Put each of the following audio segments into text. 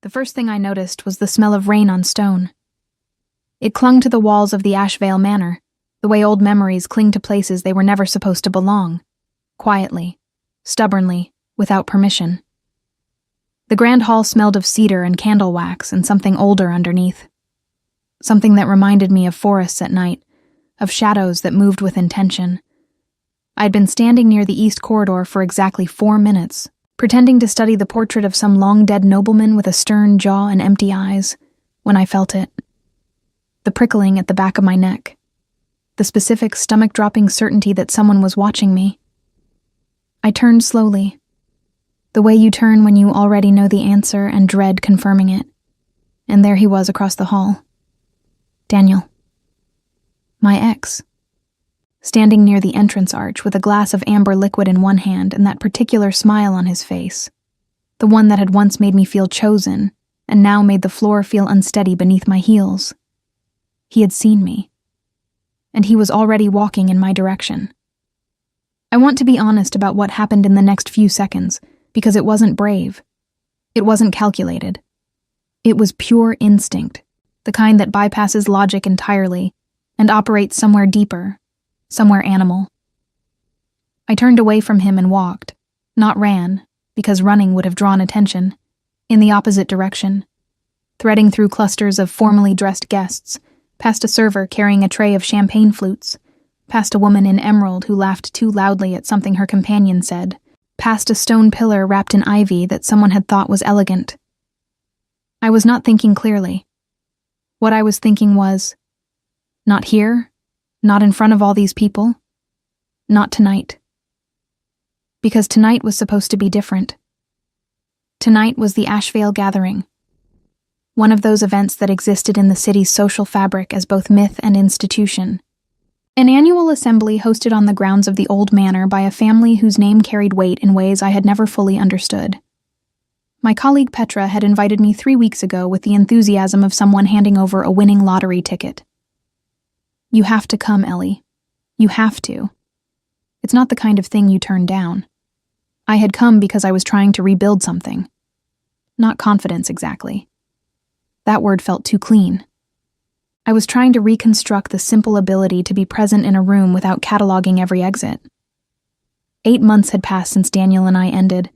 The first thing I noticed was the smell of rain on stone. It clung to the walls of the Ashvale Manor, the way old memories cling to places they were never supposed to belong, quietly, stubbornly, without permission. The grand hall smelled of cedar and candle wax and something older underneath. Something that reminded me of forests at night, of shadows that moved with intention. I'd been standing near the east corridor for exactly 4 minutes, pretending to study the portrait of some long-dead nobleman with a stern jaw and empty eyes, when I felt it. The prickling at the back of my neck. The specific stomach-dropping certainty that someone was watching me. I turned slowly, the way you turn when you already know the answer and dread confirming it. And there he was across the hall. Daniel. My ex. Standing near the entrance arch with a glass of amber liquid in one hand and that particular smile on his face. The one that had once made me feel chosen and now made the floor feel unsteady beneath my heels. He had seen me. And he was already walking in my direction. I want to be honest about what happened in the next few seconds, because it wasn't brave. It wasn't calculated. It was pure instinct, the kind that bypasses logic entirely and operates somewhere deeper, somewhere animal. I turned away from him and walked, not ran, because running would have drawn attention, in the opposite direction, threading through clusters of formally dressed guests, past a server carrying a tray of champagne flutes, past a woman in emerald who laughed too loudly at something her companion said, past a stone pillar wrapped in ivy that someone had thought was elegant. I was not thinking clearly. What I was thinking was, not here, not in front of all these people, not tonight. Because tonight was supposed to be different. Tonight was the Ashvale Gathering, one of those events that existed in the city's social fabric as both myth and institution. An annual assembly hosted on the grounds of the old manor by a family whose name carried weight in ways I had never fully understood. My colleague Petra had invited me 3 weeks ago with the enthusiasm of someone handing over a winning lottery ticket. You have to come, Ellie. You have to. It's not the kind of thing you turn down. I had come because I was trying to rebuild something. Not confidence, exactly. That word felt too clean. I was trying to reconstruct the simple ability to be present in a room without cataloging every exit. 8 months had passed since Daniel and I ended.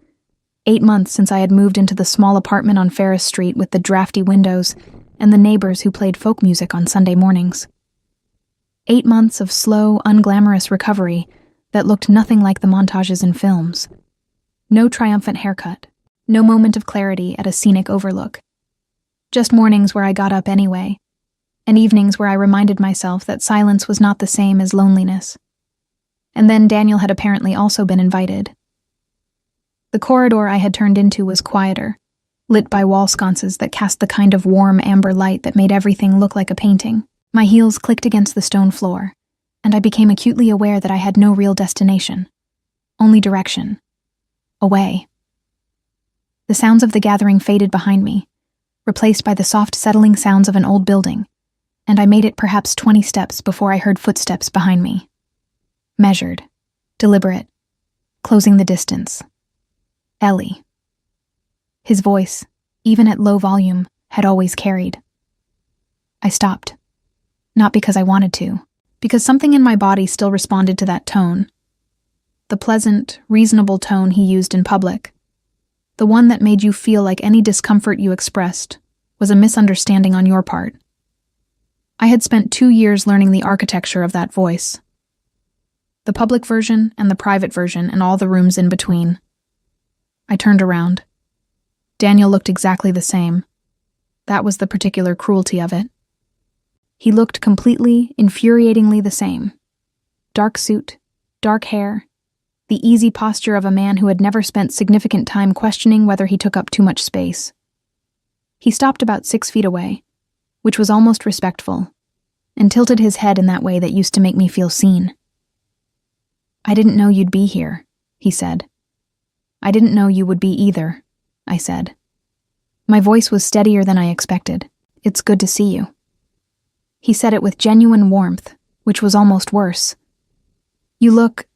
8 months since I had moved into the small apartment on Ferris Street with the drafty windows and the neighbors who played folk music on Sunday mornings. 8 months of slow, unglamorous recovery that looked nothing like the montages in films. No triumphant haircut, no moment of clarity at a scenic overlook. Just mornings where I got up anyway, and evenings where I reminded myself that silence was not the same as loneliness. And then Daniel had apparently also been invited. The corridor I had turned into was quieter, lit by wall sconces that cast the kind of warm amber light that made everything look like a painting. My heels clicked against the stone floor, and I became acutely aware that I had no real destination, only direction. Away. The sounds of the gathering faded behind me, replaced by the soft settling sounds of an old building, and I made it perhaps 20 steps before I heard footsteps behind me. Measured, deliberate, closing the distance. Ellie. His voice, even at low volume, had always carried. I stopped. Not because I wanted to, because something in my body still responded to that tone. The pleasant, reasonable tone he used in public. The one that made you feel like any discomfort you expressed was a misunderstanding on your part. I had spent 2 years learning the architecture of that voice. The public version and the private version and all the rooms in between. I turned around. Daniel looked exactly the same. That was the particular cruelty of it. He looked completely, infuriatingly the same. Dark suit, dark hair, the easy posture of a man who had never spent significant time questioning whether he took up too much space. He stopped about 6 feet away, which was almost respectful, and tilted his head in that way that used to make me feel seen. I didn't know you'd be here, he said. I didn't know you would be either, I said. My voice was steadier than I expected. It's good to see you. He said it with genuine warmth, which was almost worse. You look...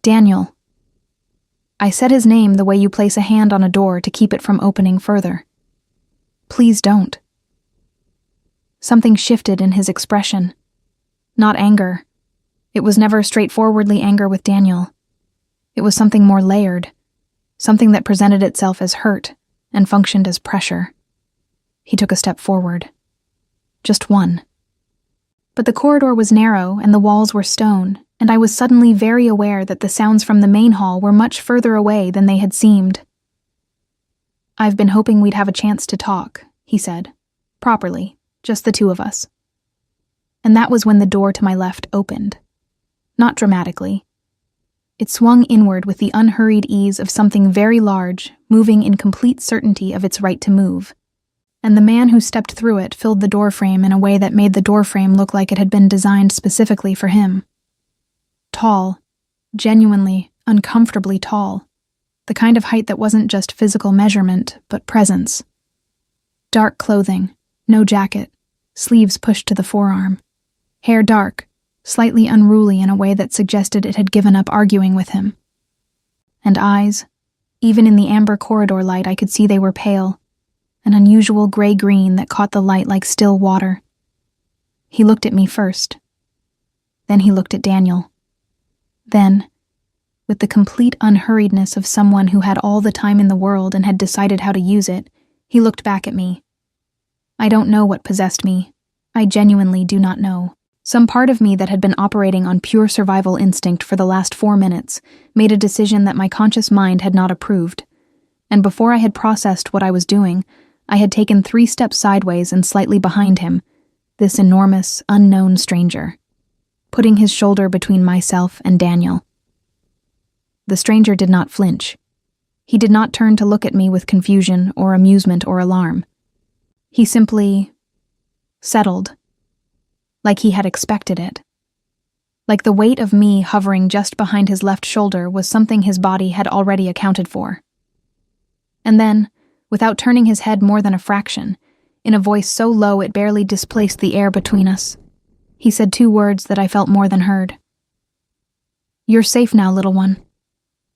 Daniel. I said his name the way you place a hand on a door to keep it from opening further. Please don't." Something shifted in his expression. Not anger. It was never straightforwardly anger with Daniel. It was something more layered, something that presented itself as hurt and functioned as pressure. He took a step forward. Just one. But the corridor was narrow and the walls were stone, and I was suddenly very aware that the sounds from the main hall were much further away than they had seemed. "I've been hoping we'd have a chance to talk," he said. "Properly, just the two of us." And that was when the door to my left opened. Not dramatically. It swung inward with the unhurried ease of something very large, moving in complete certainty of its right to move. And the man who stepped through it filled the doorframe in a way that made the doorframe look like it had been designed specifically for him. Tall, genuinely, uncomfortably tall. The kind of height that wasn't just physical measurement, but presence. Dark clothing, no jacket, sleeves pushed to the forearm. Hair dark, slightly unruly in a way that suggested it had given up arguing with him. And eyes, even in the amber corridor light I could see they were pale, an unusual gray-green that caught the light like still water. He looked at me first. Then he looked at Daniel. Then, with the complete unhurriedness of someone who had all the time in the world and had decided how to use it, he looked back at me. I don't know what possessed me. I genuinely do not know. Some part of me that had been operating on pure survival instinct for the last 4 minutes made a decision that my conscious mind had not approved. And before I had processed what I was doing, I had taken 3 steps sideways and slightly behind him, this enormous, unknown stranger, putting his shoulder between myself and Daniel. The stranger did not flinch. He did not turn to look at me with confusion or amusement or alarm. He simply settled, like he had expected it. Like the weight of me hovering just behind his left shoulder was something his body had already accounted for. And then, without turning his head more than a fraction, in a voice so low it barely displaced the air between us, he said 2 words that I felt more than heard. "You're safe now, little one."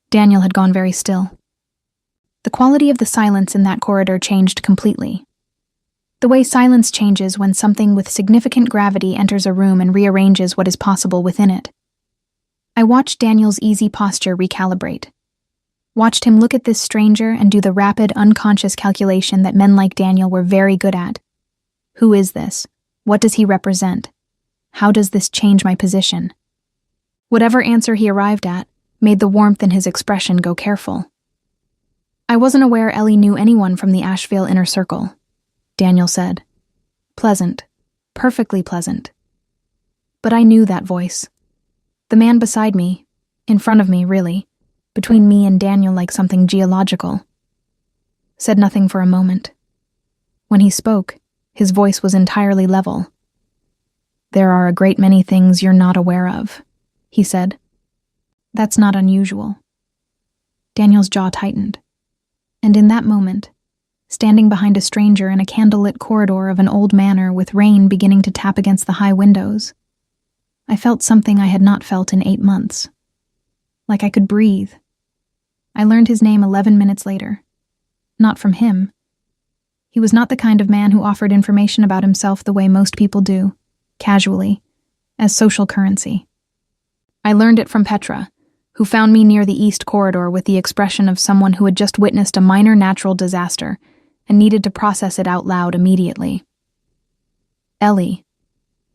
Daniel had gone very still. The quality of the silence in that corridor changed completely. The way silence changes when something with significant gravity enters a room and rearranges what is possible within it. I watched Daniel's easy posture recalibrate. Watched him look at this stranger and do the rapid, unconscious calculation that men like Daniel were very good at. Who is this? What does he represent? How does this change my position? Whatever answer he arrived at made the warmth in his expression go careful. I wasn't aware Ellie knew anyone from the Asheville inner circle, Daniel said. Pleasant. Perfectly pleasant. But I knew that voice. The man beside me, in front of me, really, between me and Daniel like something geological, said nothing for a moment. When he spoke, his voice was entirely level. "There are a great many things you're not aware of," he said. "That's not unusual." Daniel's jaw tightened. And in that moment, standing behind a stranger in a candlelit corridor of an old manor with rain beginning to tap against the high windows, I felt something I had not felt in 8 months. Like I could breathe. I learned his name 11 minutes later. Not from him. He was not the kind of man who offered information about himself the way most people do, casually, as social currency. I learned it from Petra, who found me near the east corridor with the expression of someone who had just witnessed a minor natural disaster and needed to process it out loud immediately. Ellie.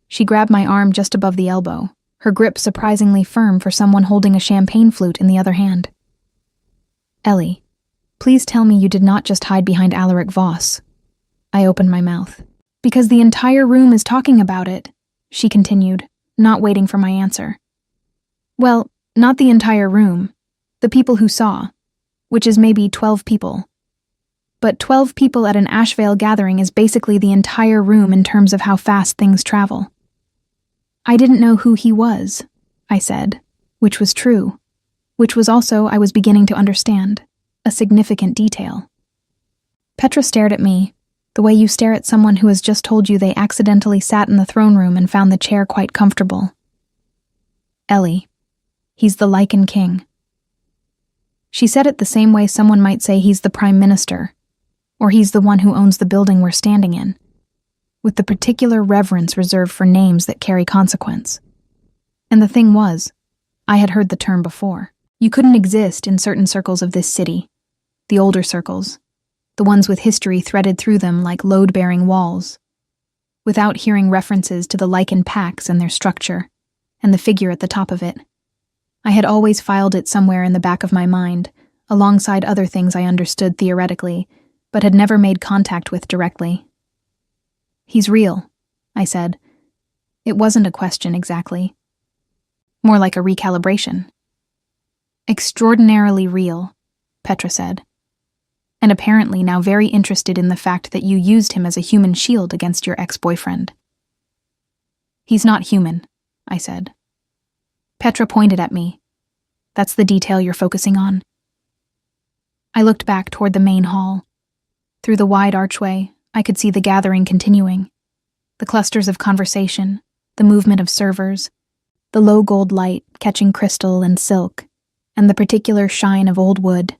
She grabbed my arm just above the elbow, her grip surprisingly firm for someone holding a champagne flute in the other hand. "Ellie, please tell me you did not just hide behind Alaric Voss." I opened my mouth. "Because the entire room is talking about it," she continued, not waiting for my answer. "Well, not the entire room. The people who saw, which is maybe 12 people. But 12 people at an Asheville gathering is basically the entire room in terms of how fast things travel." "I didn't know who he was," I said, which was true, which was also, I was beginning to understand, a significant detail. Petra stared at me, the way you stare at someone who has just told you they accidentally sat in the throne room and found the chair quite comfortable. "Ellie, he's the Lycan king." She said it the same way someone might say he's the prime minister, Or he's the one who owns the building we're standing in, with the particular reverence reserved for names that carry consequence. And the thing was, I had heard the term before. You couldn't exist in certain circles of this city, the older circles, the ones with history threaded through them like load-bearing walls, without hearing references to the Lycan packs and their structure, and the figure at the top of it. I had always filed it somewhere in the back of my mind, alongside other things I understood theoretically, but had never made contact with directly. He's real, I said. It wasn't a question exactly. More like a recalibration. Extraordinarily real, Petra said. And apparently now very interested in the fact that you used him as a human shield against your ex-boyfriend. He's not human, I said. Petra pointed at me. That's the detail you're focusing on. I looked back toward the main hall. Through the wide archway, I could see the gathering continuing. The clusters of conversation, the movement of servers, the low gold light catching crystal and silk, and the particular shine of old wood.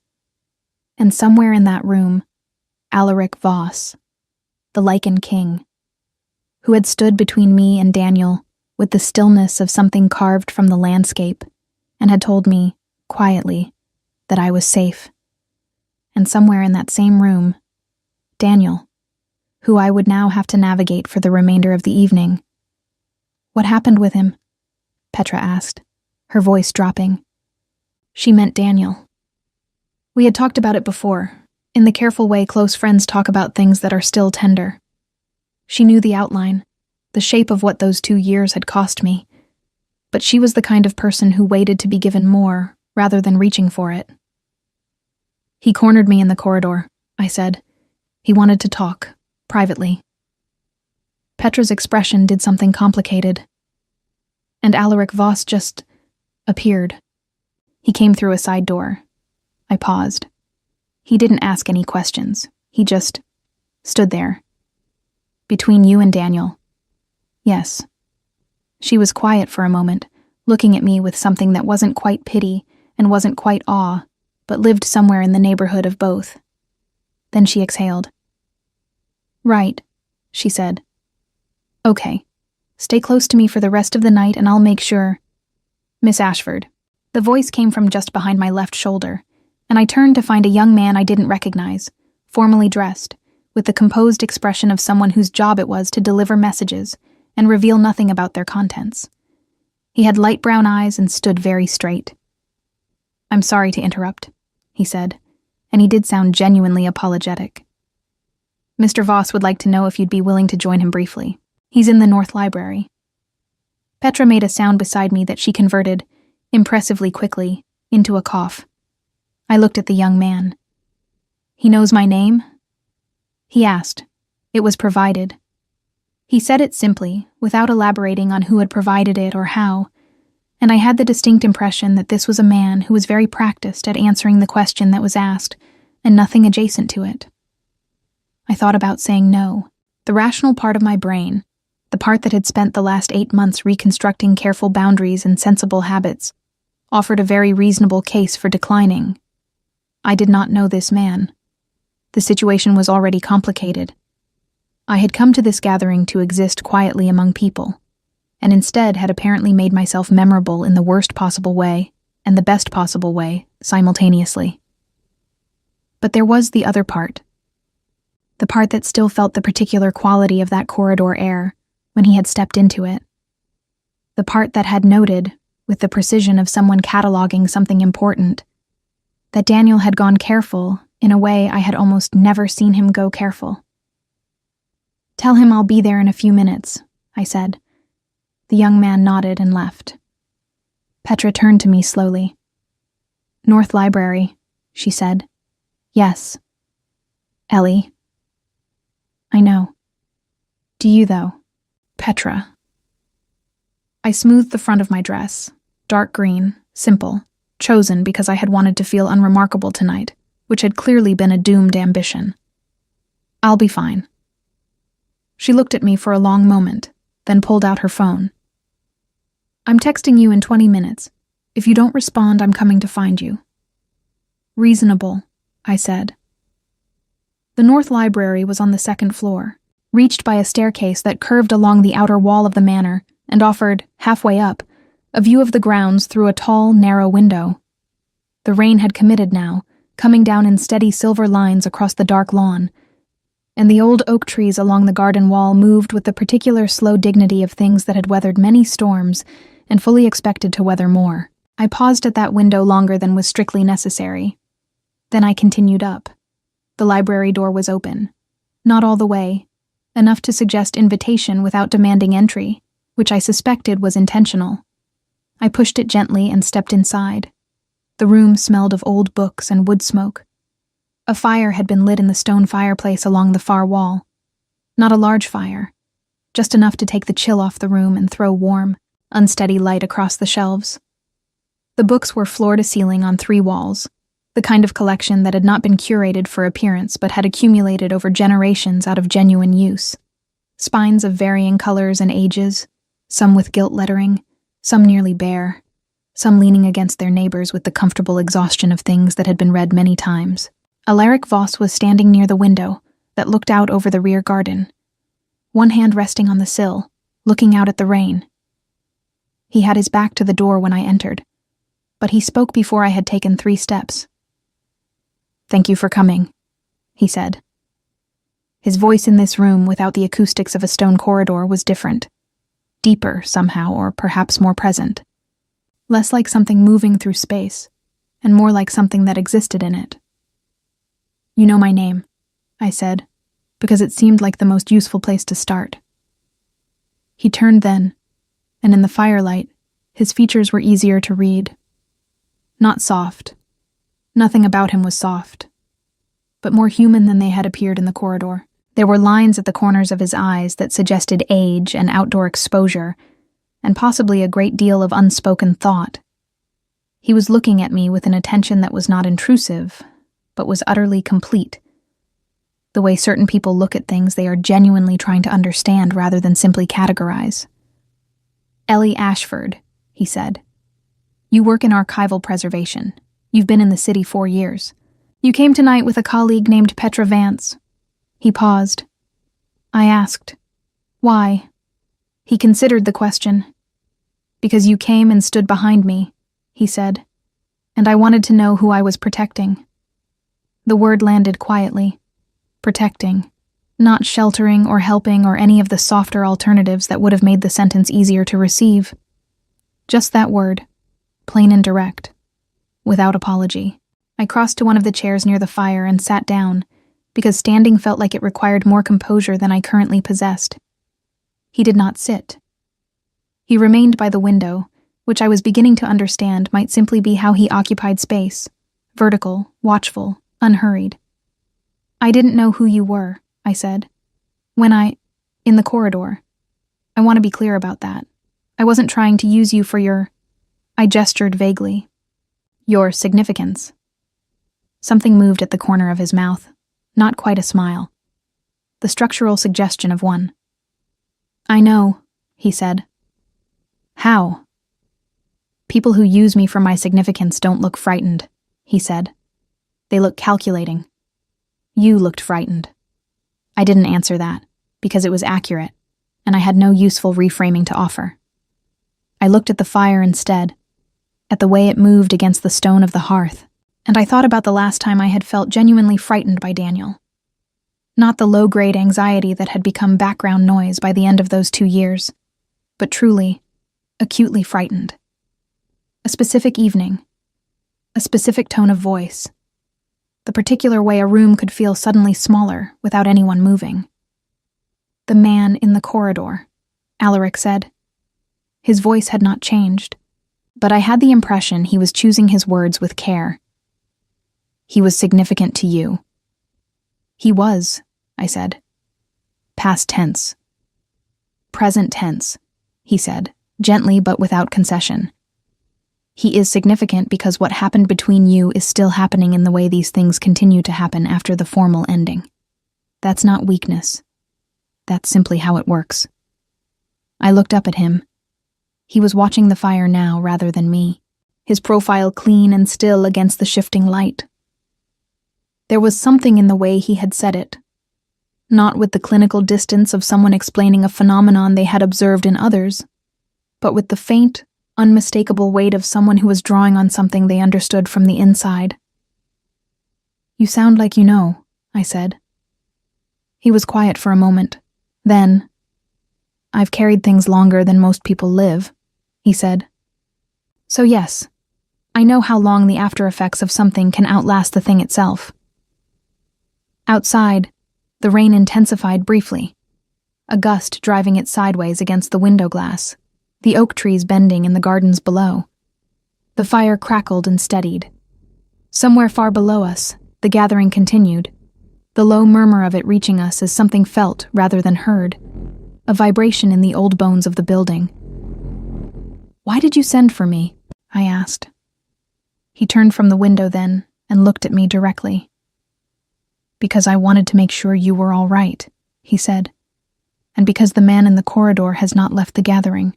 And somewhere in that room, Alaric Voss, the Lycan king, who had stood between me and Daniel with the stillness of something carved from the landscape, and had told me, quietly, that I was safe. And somewhere in that same room, Daniel, who I would now have to navigate for the remainder of the evening. What happened with him? Petra asked, her voice dropping. She meant Daniel. We had talked about it before, in the careful way close friends talk about things that are still tender. She knew the outline, the shape of what those 2 years had cost me, but she was the kind of person who waited to be given more rather than reaching for it. He cornered me in the corridor, I said. He wanted to talk, privately. Petra's expression did something complicated. And Alaric Voss just appeared. He came through a side door. I paused. He didn't ask any questions. He just stood there. Between you and Daniel. Yes. She was quiet for a moment, looking at me with something that wasn't quite pity and wasn't quite awe, but lived somewhere in the neighborhood of both. Then she exhaled. Right, she said. Okay. Stay close to me for the rest of the night and I'll make sure. Miss Ashford. The voice came from just behind my left shoulder, and I turned to find a young man I didn't recognize, formally dressed, with the composed expression of someone whose job it was to deliver messages and reveal nothing about their contents. He had light brown eyes and stood very straight. I'm sorry to interrupt, he said, and he did sound genuinely apologetic. Mr. Voss would like to know if you'd be willing to join him briefly. He's in the North Library. Petra made a sound beside me that she converted, impressively quickly, into a cough. I looked at the young man. He knows my name? He asked. It was provided. He said it simply, without elaborating on who had provided it or how, and I had the distinct impression that this was a man who was very practiced at answering the question that was asked, and nothing adjacent to it. I thought about saying no. The rational part of my brain, the part that had spent the last 8 months reconstructing careful boundaries and sensible habits, offered a very reasonable case for declining. I did not know this man. The situation was already complicated. I had come to this gathering to exist quietly among people, and instead had apparently made myself memorable in the worst possible way and the best possible way simultaneously. But there was the other part. The part that still felt the particular quality of that corridor air when he had stepped into it. The part that had noted, with the precision of someone cataloging something important, that Daniel had gone careful in a way I had almost never seen him go careful. Tell him I'll be there in a few minutes, I said. The young man nodded and left. Petra turned to me slowly. North Library, she said. Yes. Ellie. I know. Do you, though? Petra. I smoothed the front of my dress, dark green, simple, chosen because I had wanted to feel unremarkable tonight, which had clearly been a doomed ambition. I'll be fine. She looked at me for a long moment, then pulled out her phone. I'm texting you in 20 minutes. If you don't respond, I'm coming to find you. Reasonable, I said. The North Library was on the second floor, reached by a staircase that curved along the outer wall of the manor and offered, halfway up, a view of the grounds through a tall, narrow window. The rain had committed now, coming down in steady silver lines across the dark lawn, and the old oak trees along the garden wall moved with the particular slow dignity of things that had weathered many storms and fully expected to weather more. I paused at that window longer than was strictly necessary. Then I continued up. The library door was open. Not all the way, enough to suggest invitation without demanding entry, which I suspected was intentional. I pushed it gently and stepped inside. The room smelled of old books and wood smoke. A fire had been lit in the stone fireplace along the far wall. Not a large fire, just enough to take the chill off the room and throw warm, unsteady light across the shelves. The books were floor to ceiling on 3 walls, the kind of collection that had not been curated for appearance but had accumulated over generations out of genuine use. Spines of varying colors and ages, some with gilt lettering, some nearly bare, some leaning against their neighbors with the comfortable exhaustion of things that had been read many times. Alaric Voss was standing near the window that looked out over the rear garden, one hand resting on the sill, looking out at the rain. He had his back to the door when I entered, but he spoke before I had taken 3 steps. "Thank you for coming," he said. His voice in this room, without the acoustics of a stone corridor, was different. Deeper, somehow, or perhaps more present. Less like something moving through space, and more like something that existed in it. "You know my name," I said, because it seemed like the most useful place to start. He turned then, and in the firelight, his features were easier to read. Not soft. Nothing about him was soft, but more human than they had appeared in the corridor. There were lines at the corners of his eyes that suggested age and outdoor exposure, and possibly a great deal of unspoken thought. He was looking at me with an attention that was not intrusive, but was utterly complete. The way certain people look at things they are genuinely trying to understand rather than simply categorize. "Ellie Ashford," he said. "You work in archival preservation. You've been in the city 4 years. You came tonight with a colleague named Petra Vance." He paused. I asked, "Why?" He considered the question. "Because you came and stood behind me," he said, "and I wanted to know who I was protecting." The word landed quietly. Protecting. Not sheltering or helping or any of the softer alternatives that would have made the sentence easier to receive. Just that word, plain and direct, without apology. I crossed to one of the chairs near the fire and sat down, because standing felt like it required more composure than I currently possessed. He did not sit. He remained by the window, which I was beginning to understand might simply be how he occupied space, vertical, watchful, unhurried. "I didn't know who you were," I said. In the corridor. I want to be clear about that. I wasn't trying to use you for your..." I gestured vaguely. "Your significance." Something moved at the corner of his mouth, not quite a smile. The structural suggestion of one. "I know," he said. "How?" "People who use me for my significance don't look frightened," he said. "They look calculating. You looked frightened." I didn't answer that, because it was accurate, and I had no useful reframing to offer. I looked at the fire instead, at the way it moved against the stone of the hearth, and I thought about the last time I had felt genuinely frightened by Daniel. Not the low-grade anxiety that had become background noise by the end of those 2 years, but truly, acutely frightened. A specific evening, a specific tone of voice, the particular way a room could feel suddenly smaller without anyone moving. "The man in the corridor," Alaric said. His voice had not changed, but I had the impression he was choosing his words with care. "He was significant to you." "He was," I said. "Past tense." "Present tense," he said, gently but without concession. "He is significant because what happened between you is still happening in the way these things continue to happen after the formal ending. That's not weakness. That's simply how it works." I looked up at him. He was watching the fire now rather than me, his profile clean and still against the shifting light. There was something in the way he had said it. Not with the clinical distance of someone explaining a phenomenon they had observed in others, but with the faint, unmistakable weight of someone who was drawing on something they understood from the inside. "You sound like you know," I said. He was quiet for a moment. Then, "I've carried things longer than most people live," he said. "So yes, I know how long the after effects of something can outlast the thing itself." Outside, the rain intensified briefly, a gust driving it sideways against the window glass, the oak trees bending in the gardens below. The fire crackled and steadied. Somewhere far below us, the gathering continued, the low murmur of it reaching us as something felt rather than heard, a vibration in the old bones of the building. "Why did you send for me?" I asked. He turned from the window then and looked at me directly. "Because I wanted to make sure you were all right," he said, "and because the man in the corridor has not left the gathering.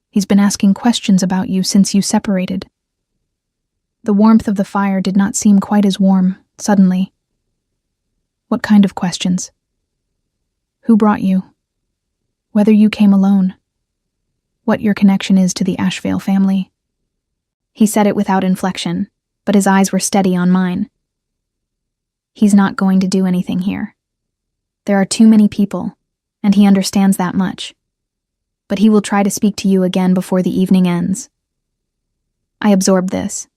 He's been asking questions about you since you separated." The warmth of the fire did not seem quite as warm, suddenly. "What kind of questions?" "Who brought you? Whether you came alone? What your connection is to the Ashvale family?" He said it without inflection, but his eyes were steady on mine. "He's not going to do anything here. There are too many people, and he understands that much. But he will try to speak to you again before the evening ends." I absorbed this.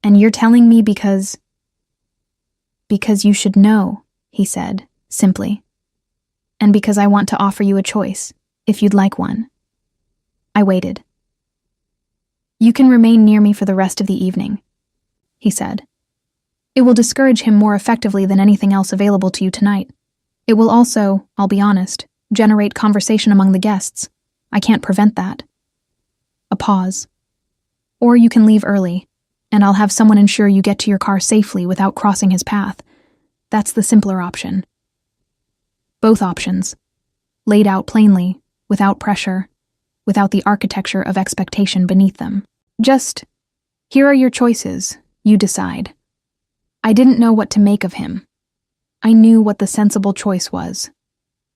"And you're telling me because you should know," he said, simply. "And because I want to offer you a choice, if you'd like one." I waited. "You can remain near me for the rest of the evening," he said. "It will discourage him more effectively than anything else available to you tonight. It will also, I'll be honest, generate conversation among the guests. I can't prevent that." A pause. "Or you can leave early, and I'll have someone ensure you get to your car safely without crossing his path. That's the simpler option." Both options, laid out plainly, without pressure, without the architecture of expectation beneath them. Just, "Here are your choices, you decide." I didn't know what to make of him. I knew what the sensible choice was.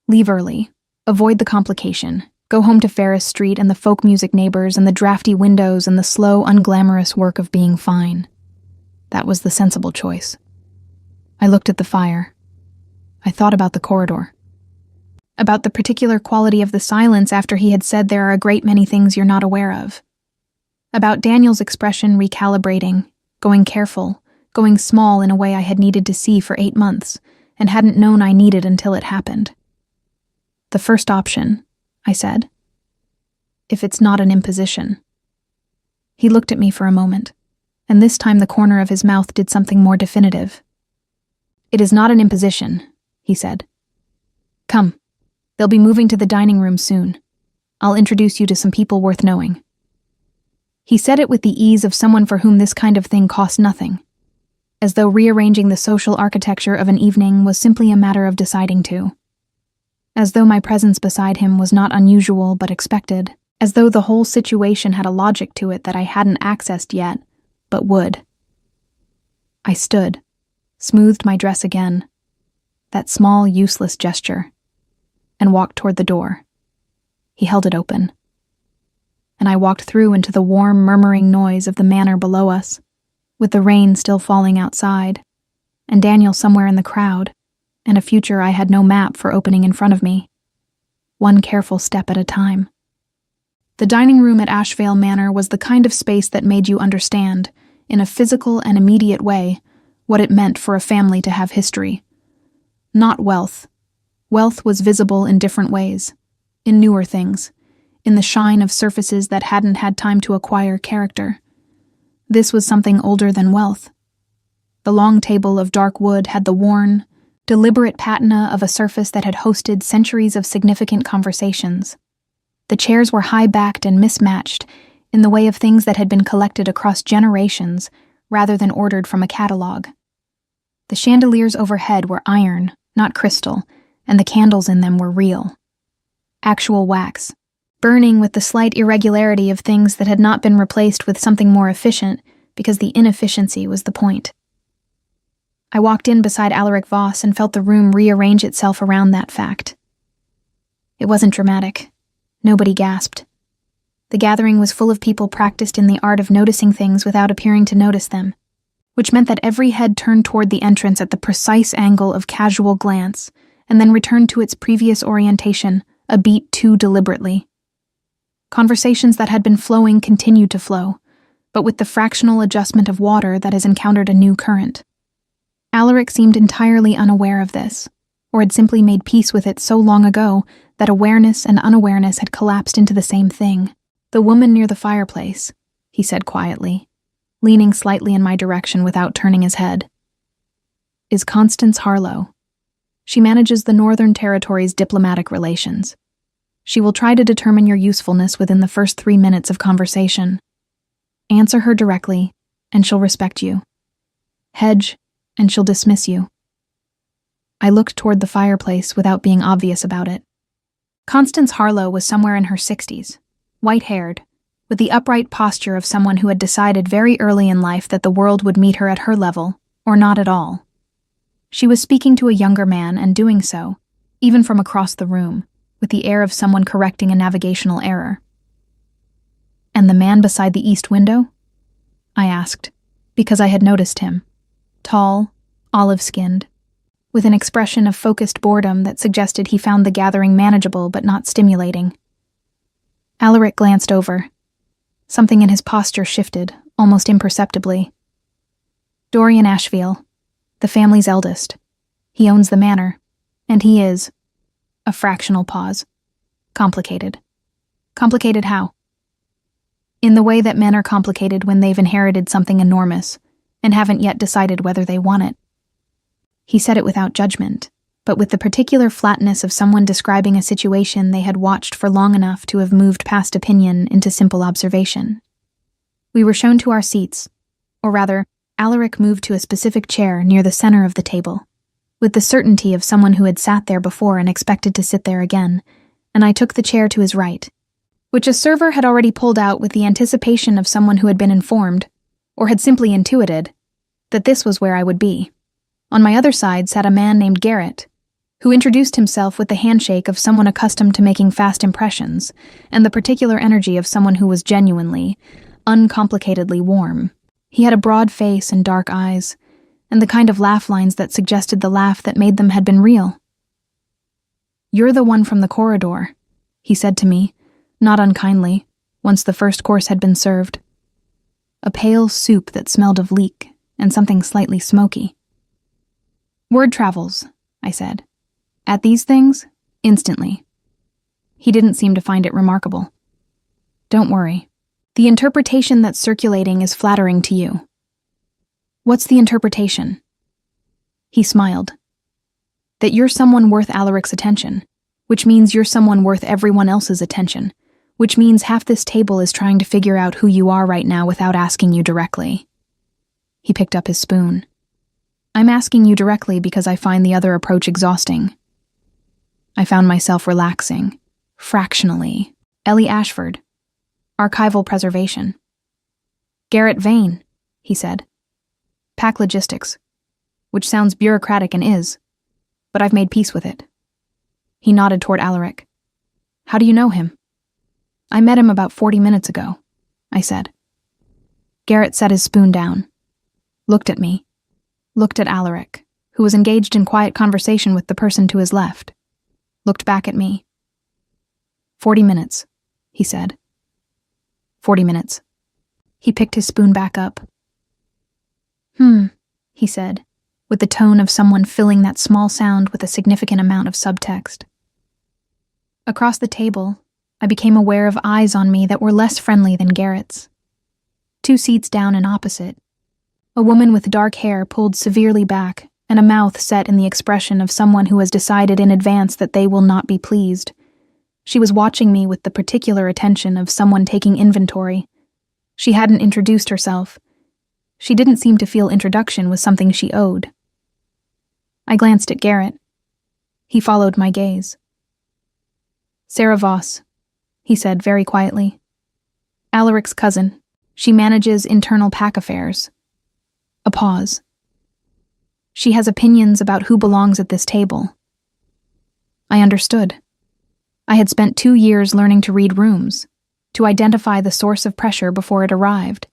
Leave early, avoid the complication, go home to Ferris Street and the folk music neighbors and the drafty windows and the slow, unglamorous work of being fine. That was the sensible choice. I looked at the fire. I thought about the corridor. About the particular quality of the silence after he had said there are a great many things you're not aware of. About Daniel's expression recalibrating, going careful, going small in a way I had needed to see for 8 months, and hadn't known I needed until it happened. "The first option," I said. "If it's not an imposition." He looked at me for a moment, and this time the corner of his mouth did something more definitive. "It is not an imposition," he said. "Come, they'll be moving to the dining room soon. I'll introduce you to some people worth knowing." He said it with the ease of someone for whom this kind of thing cost nothing, as though rearranging the social architecture of an evening was simply a matter of deciding to. As though my presence beside him was not unusual but expected, as though the whole situation had a logic to it that I hadn't accessed yet, but would. I stood, smoothed my dress again, that small, useless gesture, and walked toward the door. He held it open. And I walked through into the warm, murmuring noise of the manor below us, with the rain still falling outside, and Daniel somewhere in the crowd, and a future I had no map for opening in front of me. One careful step at a time. The dining room at Ashvale Manor was the kind of space that made you understand, in a physical and immediate way, what it meant for a family to have history. Not wealth. Wealth was visible in different ways, in newer things, in the shine of surfaces that hadn't had time to acquire character. This was something older than wealth. The long table of dark wood had the worn, deliberate patina of a surface that had hosted centuries of significant conversations. The chairs were high-backed and mismatched, in the way of things that had been collected across generations rather than ordered from a catalog. The chandeliers overhead were iron, not crystal, and the candles in them were real. Actual wax, burning with the slight irregularity of things that had not been replaced with something more efficient because the inefficiency was the point. I walked in beside Alaric Voss and felt the room rearrange itself around that fact. It wasn't dramatic. Nobody gasped. The gathering was full of people practiced in the art of noticing things without appearing to notice them, which meant that every head turned toward the entrance at the precise angle of casual glance, and then returned to its previous orientation, a beat too deliberately. Conversations that had been flowing continued to flow, but with the fractional adjustment of water that has encountered a new current. Alaric seemed entirely unaware of this, or had simply made peace with it so long ago that awareness and unawareness had collapsed into the same thing. "The woman near the fireplace," he said quietly, leaning slightly in my direction without turning his head, "is Constance Harlow. She manages the Northern Territory's diplomatic relations. She will try to determine your usefulness within the first 3 minutes of conversation. Answer her directly, and she'll respect you. Hedge, and she'll dismiss you." I looked toward the fireplace without being obvious about it. Constance Harlow was somewhere in her 60s, white-haired, with the upright posture of someone who had decided very early in life that the world would meet her at her level, or not at all. She was speaking to a younger man and doing so, even from across the room, with the air of someone correcting a navigational error. "And the man beside the east window?" I asked, because I had noticed him. Tall, olive-skinned, with an expression of focused boredom that suggested he found the gathering manageable but not stimulating. Alaric glanced over. Something in his posture shifted, almost imperceptibly. "Dorian Asheville, the family's eldest. He owns the manor, and he is..." A fractional pause. "Complicated." "Complicated how?" "In the way that men are complicated when they've inherited something enormous, and haven't yet decided whether they want it." He said it without judgment, but with the particular flatness of someone describing a situation they had watched for long enough to have moved past opinion into simple observation. We were shown to our seats, or rather, Alaric moved to a specific chair near the center of the table, with the certainty of someone who had sat there before and expected to sit there again, and I took the chair to his right, which a server had already pulled out with the anticipation of someone who had been informed, or had simply intuited, that this was where I would be. On my other side sat a man named Garrett, who introduced himself with the handshake of someone accustomed to making fast impressions, and the particular energy of someone who was genuinely, uncomplicatedly warm. He had a broad face and dark eyes, and the kind of laugh lines that suggested the laugh that made them had been real. "You're the one from the corridor," he said to me, not unkindly, once the first course had been served. A pale soup that smelled of leek and something slightly smoky. "Word travels," I said. "At these things, instantly." He didn't seem to find it remarkable. "Don't worry. The interpretation that's circulating is flattering to you." "What's the interpretation?" He smiled. "That you're someone worth Alaric's attention, which means you're someone worth everyone else's attention, which means half this table is trying to figure out who you are right now without asking you directly." He picked up his spoon. "I'm asking you directly because I find the other approach exhausting." I found myself relaxing, fractionally. "Ellie Ashford. Archival preservation." "Garrett Vane," he said. "Pack logistics," which sounds bureaucratic and is, but I've made peace with it. He nodded toward Alaric. "How do you know him?" "I met him about 40 minutes ago," I said. Garrett set his spoon down, looked at me, looked at Alaric, who was engaged in quiet conversation with the person to his left, looked back at me. 40 minutes, he said. 40 minutes. He picked his spoon back up. He said, with the tone of someone filling that small sound with a significant amount of subtext. Across the table, I became aware of eyes on me that were less friendly than Garrett's. 2 seats down and opposite, a woman with dark hair pulled severely back and a mouth set in the expression of someone who has decided in advance that they will not be pleased. She was watching me with the particular attention of someone taking inventory. She hadn't introduced herself. She didn't seem to feel introduction was something she owed. I glanced at Garrett. He followed my gaze. "Sarah Voss," he said very quietly. "Alaric's cousin. She manages internal pack affairs." A pause. She has opinions about who belongs at this table. I understood. I had spent 2 years learning to read rooms, to identify the source of pressure before it arrived,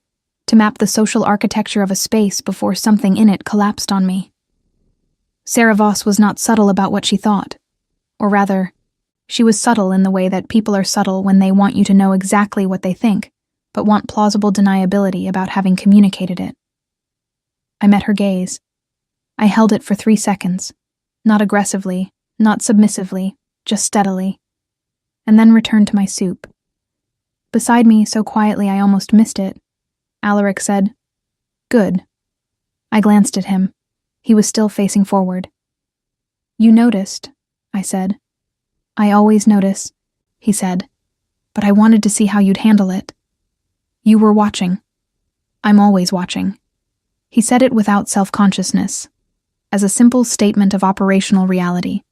to map the social architecture of a space before something in it collapsed on me. Sarah Voss was not subtle about what she thought, or rather, she was subtle in the way that people are subtle when they want you to know exactly what they think, but want plausible deniability about having communicated it. I met her gaze. I held it for 3 seconds, not aggressively, not submissively, just steadily, and then returned to my soup. Beside me, so quietly I almost missed it, Alaric said, "Good." I glanced at him. He was still facing forward. "You noticed," I said. "I always notice," he said, "but I wanted to see how you'd handle it." "You were watching." "I'm always watching." He said it without self-consciousness, as a simple statement of operational reality.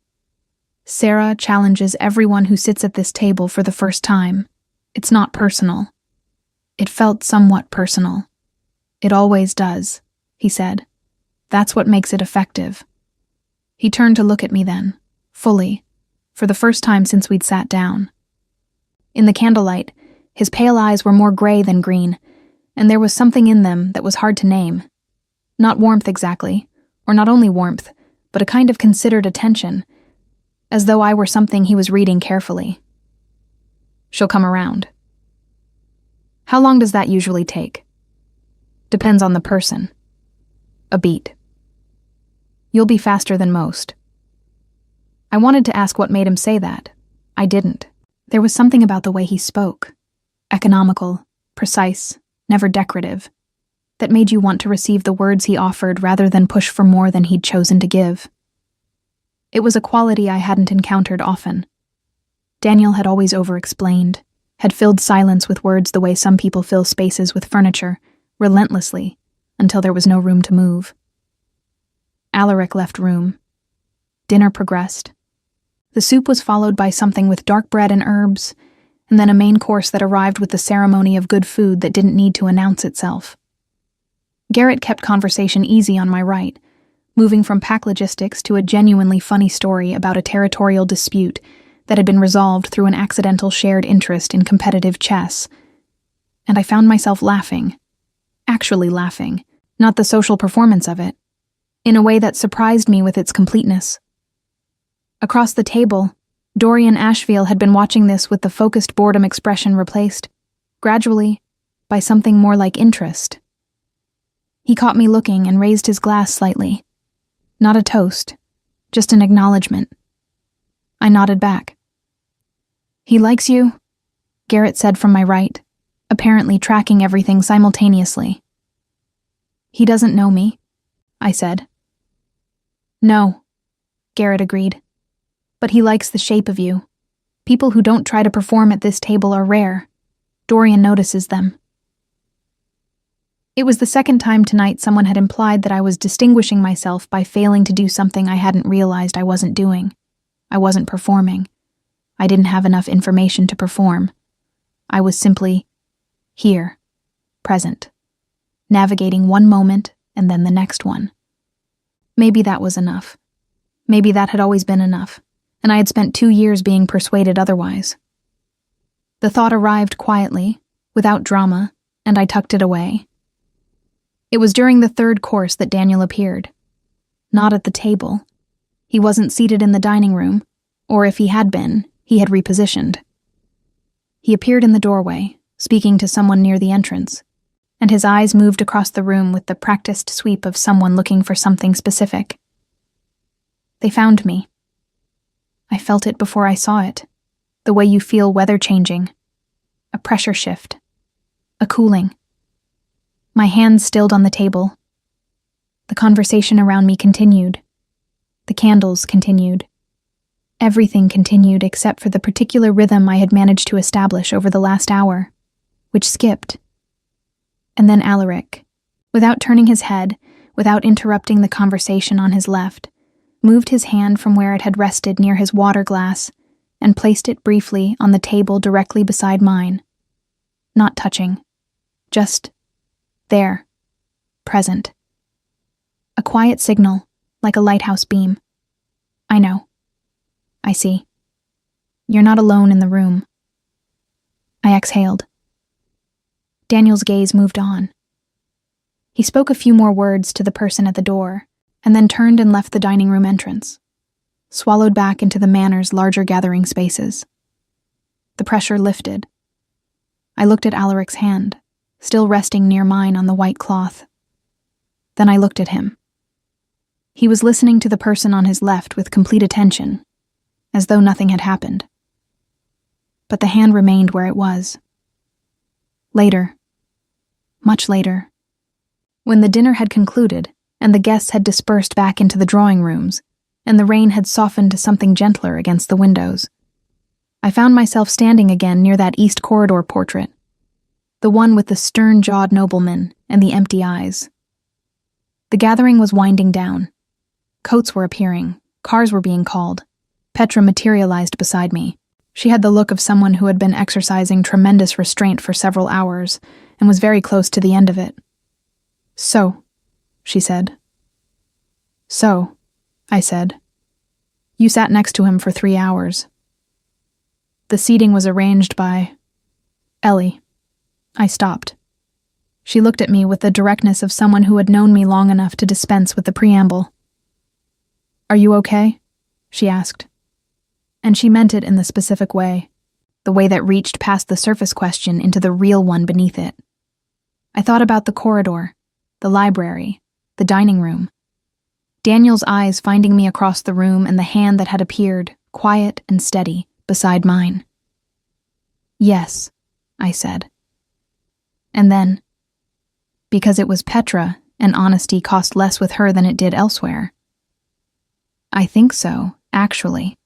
Sarah challenges everyone who sits at this table for the first time. It's not personal. It felt somewhat personal. "It always does," he said. "That's what makes it effective." He turned to look at me then, fully, for the first time since we'd sat down. In the candlelight, his pale eyes were more gray than green, and there was something in them that was hard to name. Not warmth exactly, or not only warmth, but a kind of considered attention, as though I were something he was reading carefully. "She'll come around." "How long does that usually take?" "Depends on the person." "A beat." "You'll be faster than most." I wanted to ask what made him say that. I didn't. There was something about the way he spoke, economical, precise, never decorative, that made you want to receive the words he offered rather than push for more than he'd chosen to give. It was a quality I hadn't encountered often. Daniel had always over-explained, had filled silence with words the way some people fill spaces with furniture, relentlessly, until there was no room to move. Alaric left room. Dinner progressed. The soup was followed by something with dark bread and herbs, and then a main course that arrived with the ceremony of good food that didn't need to announce itself. Garrett kept conversation easy on my right, moving from pack logistics to a genuinely funny story about a territorial dispute that had been resolved through an accidental shared interest in competitive chess. And I found myself laughing. Actually laughing, not the social performance of it, in a way that surprised me with its completeness. Across the table, Dorian Ashfield had been watching this with the focused boredom expression replaced, gradually, by something more like interest. He caught me looking and raised his glass slightly. Not a toast, just an acknowledgement. I nodded back. "He likes you," Garrett said from my right, apparently tracking everything simultaneously. "He doesn't know me," I said. "No," Garrett agreed. "But he likes the shape of you. People who don't try to perform at this table are rare. Dorian notices them." It was the second time tonight someone had implied that I was distinguishing myself by failing to do something I hadn't realized I wasn't doing. I wasn't performing. I didn't have enough information to perform. I was simply here, present, navigating one moment and then the next one. Maybe that was enough. Maybe that had always been enough, and I had spent 2 years being persuaded otherwise. The thought arrived quietly, without drama, and I tucked it away. It was during the third course that Daniel appeared. Not at the table. He wasn't seated in the dining room, or if he had been, he had repositioned. He appeared in the doorway, speaking to someone near the entrance, and his eyes moved across the room with the practiced sweep of someone looking for something specific. They found me. I felt it before I saw it, the way you feel weather changing, a pressure shift, a cooling. My hands stilled on the table. The conversation around me continued. The candles continued. Everything continued except for the particular rhythm I had managed to establish over the last hour, which skipped. And then Alaric, without turning his head, without interrupting the conversation on his left, moved his hand from where it had rested near his water glass and placed it briefly on the table directly beside mine. Not touching. Just there. Present. A quiet signal, like a lighthouse beam. I know. I see. You're not alone in the room. I exhaled. Daniel's gaze moved on. He spoke a few more words to the person at the door, and then turned and left the dining room entrance, swallowed back into the manor's larger gathering spaces. The pressure lifted. I looked at Alaric's hand, still resting near mine on the white cloth. Then I looked at him. He was listening to the person on his left with complete attention, as though nothing had happened. But the hand remained where it was. Later, much later, when the dinner had concluded and the guests had dispersed back into the drawing rooms, and the rain had softened to something gentler against the windows, I found myself standing again near that East Corridor portrait, the one with the stern-jawed nobleman and the empty eyes. The gathering was winding down. Coats were appearing, cars were being called. Petra materialized beside me. She had the look of someone who had been exercising tremendous restraint for several hours and was very close to the end of it. "So," she said. "So," I said. "You sat next to him for 3 hours. The seating was arranged by Ellie." I stopped. She looked at me with the directness of someone who had known me long enough to dispense with the preamble. "Are you okay?" she asked. And she meant it in the specific way, the way that reached past the surface question into the real one beneath it. I thought about the corridor, the library, the dining room, Daniel's eyes finding me across the room and the hand that had appeared, quiet and steady, beside mine. "Yes," I said. And then, because it was Petra and honesty cost less with her than it did elsewhere. "I think so, actually."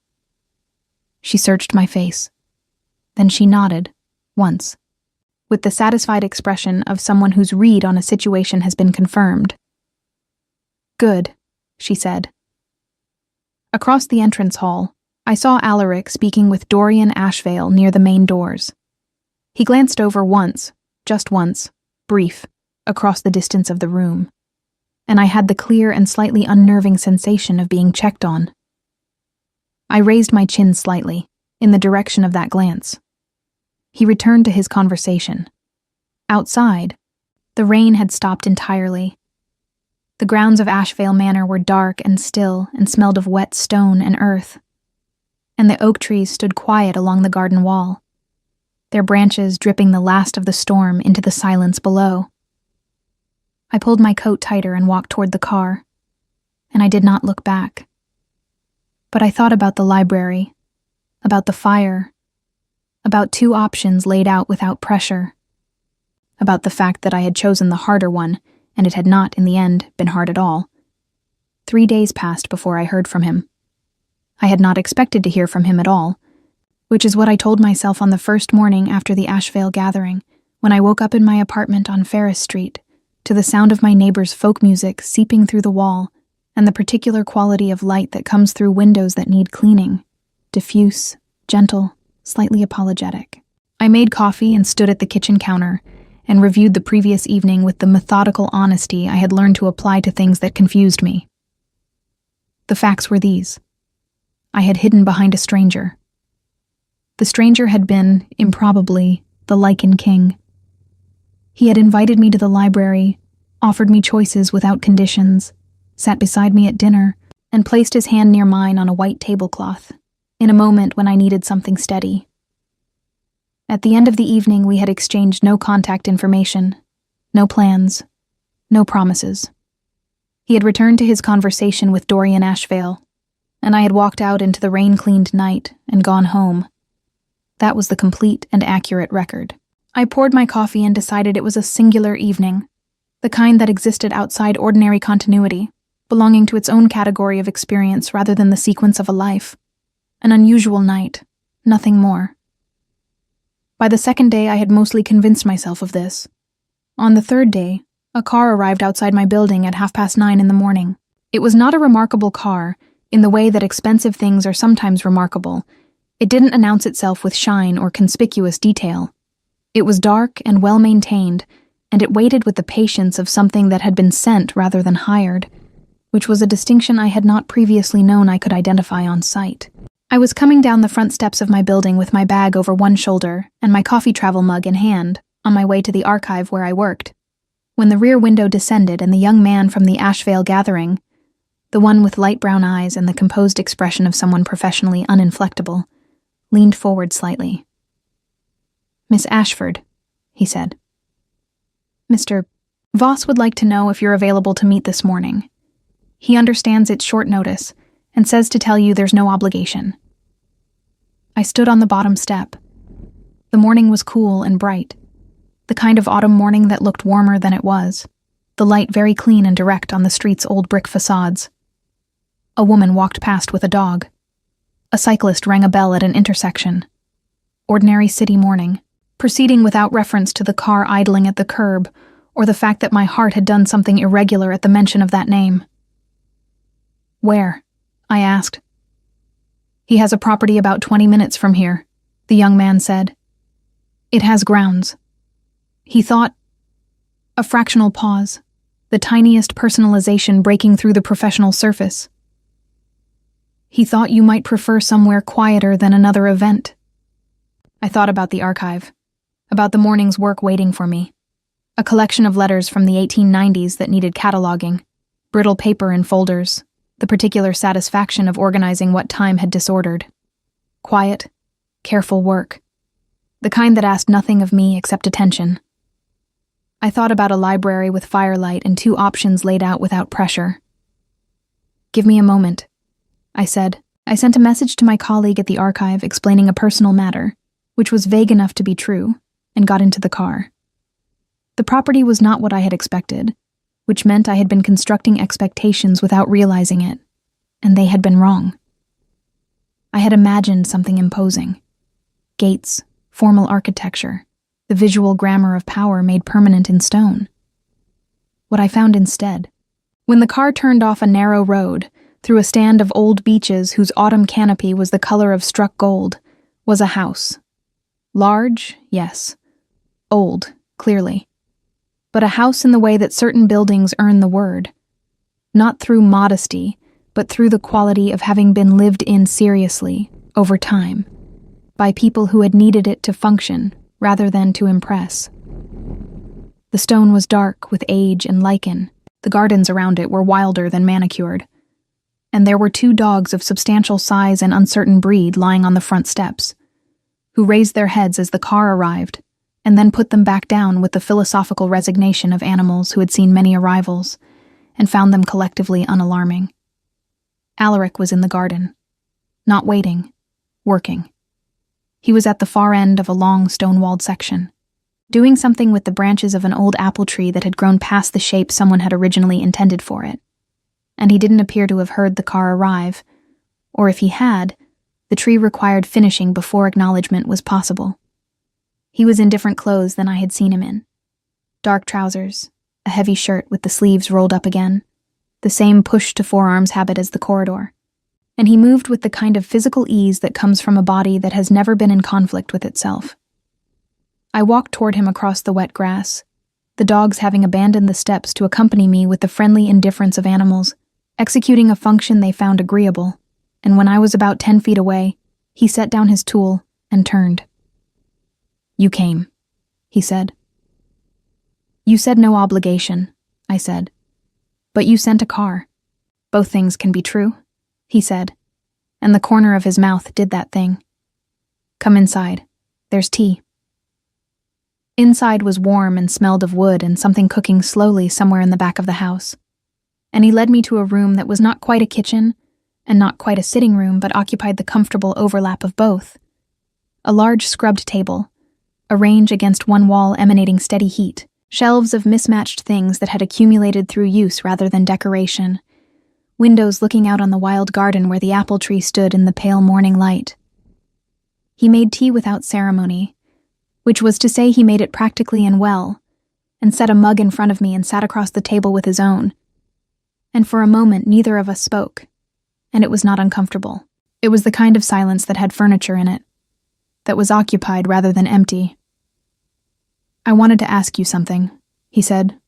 She searched my face. Then she nodded, once, with the satisfied expression of someone whose read on a situation has been confirmed. "Good," she said. Across the entrance hall, I saw Alaric speaking with Dorian Ashvale near the main doors. He glanced over once, just once, brief, across the distance of the room, and I had the clear and slightly unnerving sensation of being checked on. I raised my chin slightly, in the direction of that glance. He returned to his conversation. Outside, the rain had stopped entirely. The grounds of Ashvale Manor were dark and still and smelled of wet stone and earth, and the oak trees stood quiet along the garden wall, their branches dripping the last of the storm into the silence below. I pulled my coat tighter and walked toward the car, and I did not look back. But I thought about the library, about the fire, about 2 options laid out without pressure, about the fact that I had chosen the harder one, and it had not, in the end, been hard at all. 3 days passed before I heard from him. I had not expected to hear from him at all, which is what I told myself on the first morning after the Ashvale gathering, when I woke up in my apartment on Ferris Street, to the sound of my neighbor's folk music seeping through the wall, and the particular quality of light that comes through windows that need cleaning, diffuse, gentle, slightly apologetic. I made coffee and stood at the kitchen counter, and reviewed the previous evening with the methodical honesty I had learned to apply to things that confused me. The facts were these. I had hidden behind a stranger. The stranger had been, improbably, the Lycan king. He had invited me to the library, offered me choices without conditions, sat beside me at dinner, and placed his hand near mine on a white tablecloth, in a moment when I needed something steady. At the end of the evening, we had exchanged no contact information, no plans, no promises. He had returned to his conversation with Dorian Ashvale, and I had walked out into the rain-cleaned night and gone home. That was the complete and accurate record. I poured my coffee and decided it was a singular evening, the kind that existed outside ordinary continuity, belonging to its own category of experience rather than the sequence of a life. An unusual night, nothing more. By the second day, I had mostly convinced myself of this. On the third day, a car arrived outside my building at 9:30 in the morning. It was not a remarkable car, in the way that expensive things are sometimes remarkable. It didn't announce itself with shine or conspicuous detail. It was dark and well-maintained, and it waited with the patience of something that had been sent rather than hired. which was a distinction I had not previously known I could identify on sight. I was coming down the front steps of my building with my bag over one shoulder and my coffee travel mug in hand, on my way to the archive where I worked, when the rear window descended and the young man from the Ashvale gathering, the one with light brown eyes and the composed expression of someone professionally uninflectable, leaned forward slightly. "Miss Ashford," he said. "Mr. Voss would like to know if you're available to meet this morning. He understands it's short notice and says to tell you there's no obligation." I stood on the bottom step. The morning was cool and bright, the kind of autumn morning that looked warmer than it was, the light very clean and direct on the street's old brick facades. A woman walked past with a dog. A cyclist rang a bell at an intersection. Ordinary city morning, proceeding without reference to the car idling at the curb or the fact that my heart had done something irregular at the mention of that name. "Where?" I asked. "He has a property about 20 minutes from here," the young man said. "It has grounds." He thought. A fractional pause, the tiniest personalization breaking through the professional surface. "He thought you might prefer somewhere quieter than another event." I thought about the archive, about the morning's work waiting for me, a collection of letters from the 1890s that needed cataloging, brittle paper in folders, the particular satisfaction of organizing what time had disordered. Quiet, careful work, the kind that asked nothing of me except attention. I thought about a library with firelight and 2 options laid out without pressure. "Give me a moment," I said. I sent a message to my colleague at the archive explaining a personal matter, which was vague enough to be true, and got into the car. The property was not what I had expected, which meant I had been constructing expectations without realizing it, and they had been wrong. I had imagined something imposing. Gates, formal architecture, the visual grammar of power made permanent in stone. What I found instead, when the car turned off a narrow road, through a stand of old beeches whose autumn canopy was the color of struck gold, was a house. Large, yes. Old, clearly. But a house in the way that certain buildings earn the word. Not through modesty, but through the quality of having been lived in seriously, over time, by people who had needed it to function, rather than to impress. The stone was dark with age and lichen, the gardens around it were wilder than manicured, and there were 2 dogs of substantial size and uncertain breed lying on the front steps, who raised their heads as the car arrived, and then put them back down with the philosophical resignation of animals who had seen many arrivals, and found them collectively unalarming. Alaric was in the garden, not waiting, working. He was at the far end of a long stone-walled section, doing something with the branches of an old apple tree that had grown past the shape someone had originally intended for it. And he didn't appear to have heard the car arrive, or if he had, the tree required finishing before acknowledgement was possible. He was in different clothes than I had seen him in. Dark trousers, a heavy shirt with the sleeves rolled up again, the same push-to-forearms habit as the corridor. And he moved with the kind of physical ease that comes from a body that has never been in conflict with itself. I walked toward him across the wet grass, the dogs having abandoned the steps to accompany me with the friendly indifference of animals, executing a function they found agreeable, and when I was about 10 feet away, he set down his tool and turned. "You came," he said. "You said no obligation," I said. "But you sent a car. Both things can be true," he said, and the corner of his mouth did that thing. "Come inside. There's tea." Inside was warm and smelled of wood and something cooking slowly somewhere in the back of the house. And he led me to a room that was not quite a kitchen and not quite a sitting room, but occupied the comfortable overlap of both. A large scrubbed table, a range against one wall emanating steady heat, shelves of mismatched things that had accumulated through use rather than decoration, windows looking out on the wild garden where the apple tree stood in the pale morning light. He made tea without ceremony, which was to say he made it practically and well, and set a mug in front of me and sat across the table with his own. And for a moment neither of us spoke, and it was not uncomfortable. It was the kind of silence that had furniture in it, that was occupied rather than empty. "I wanted to ask you something," he said.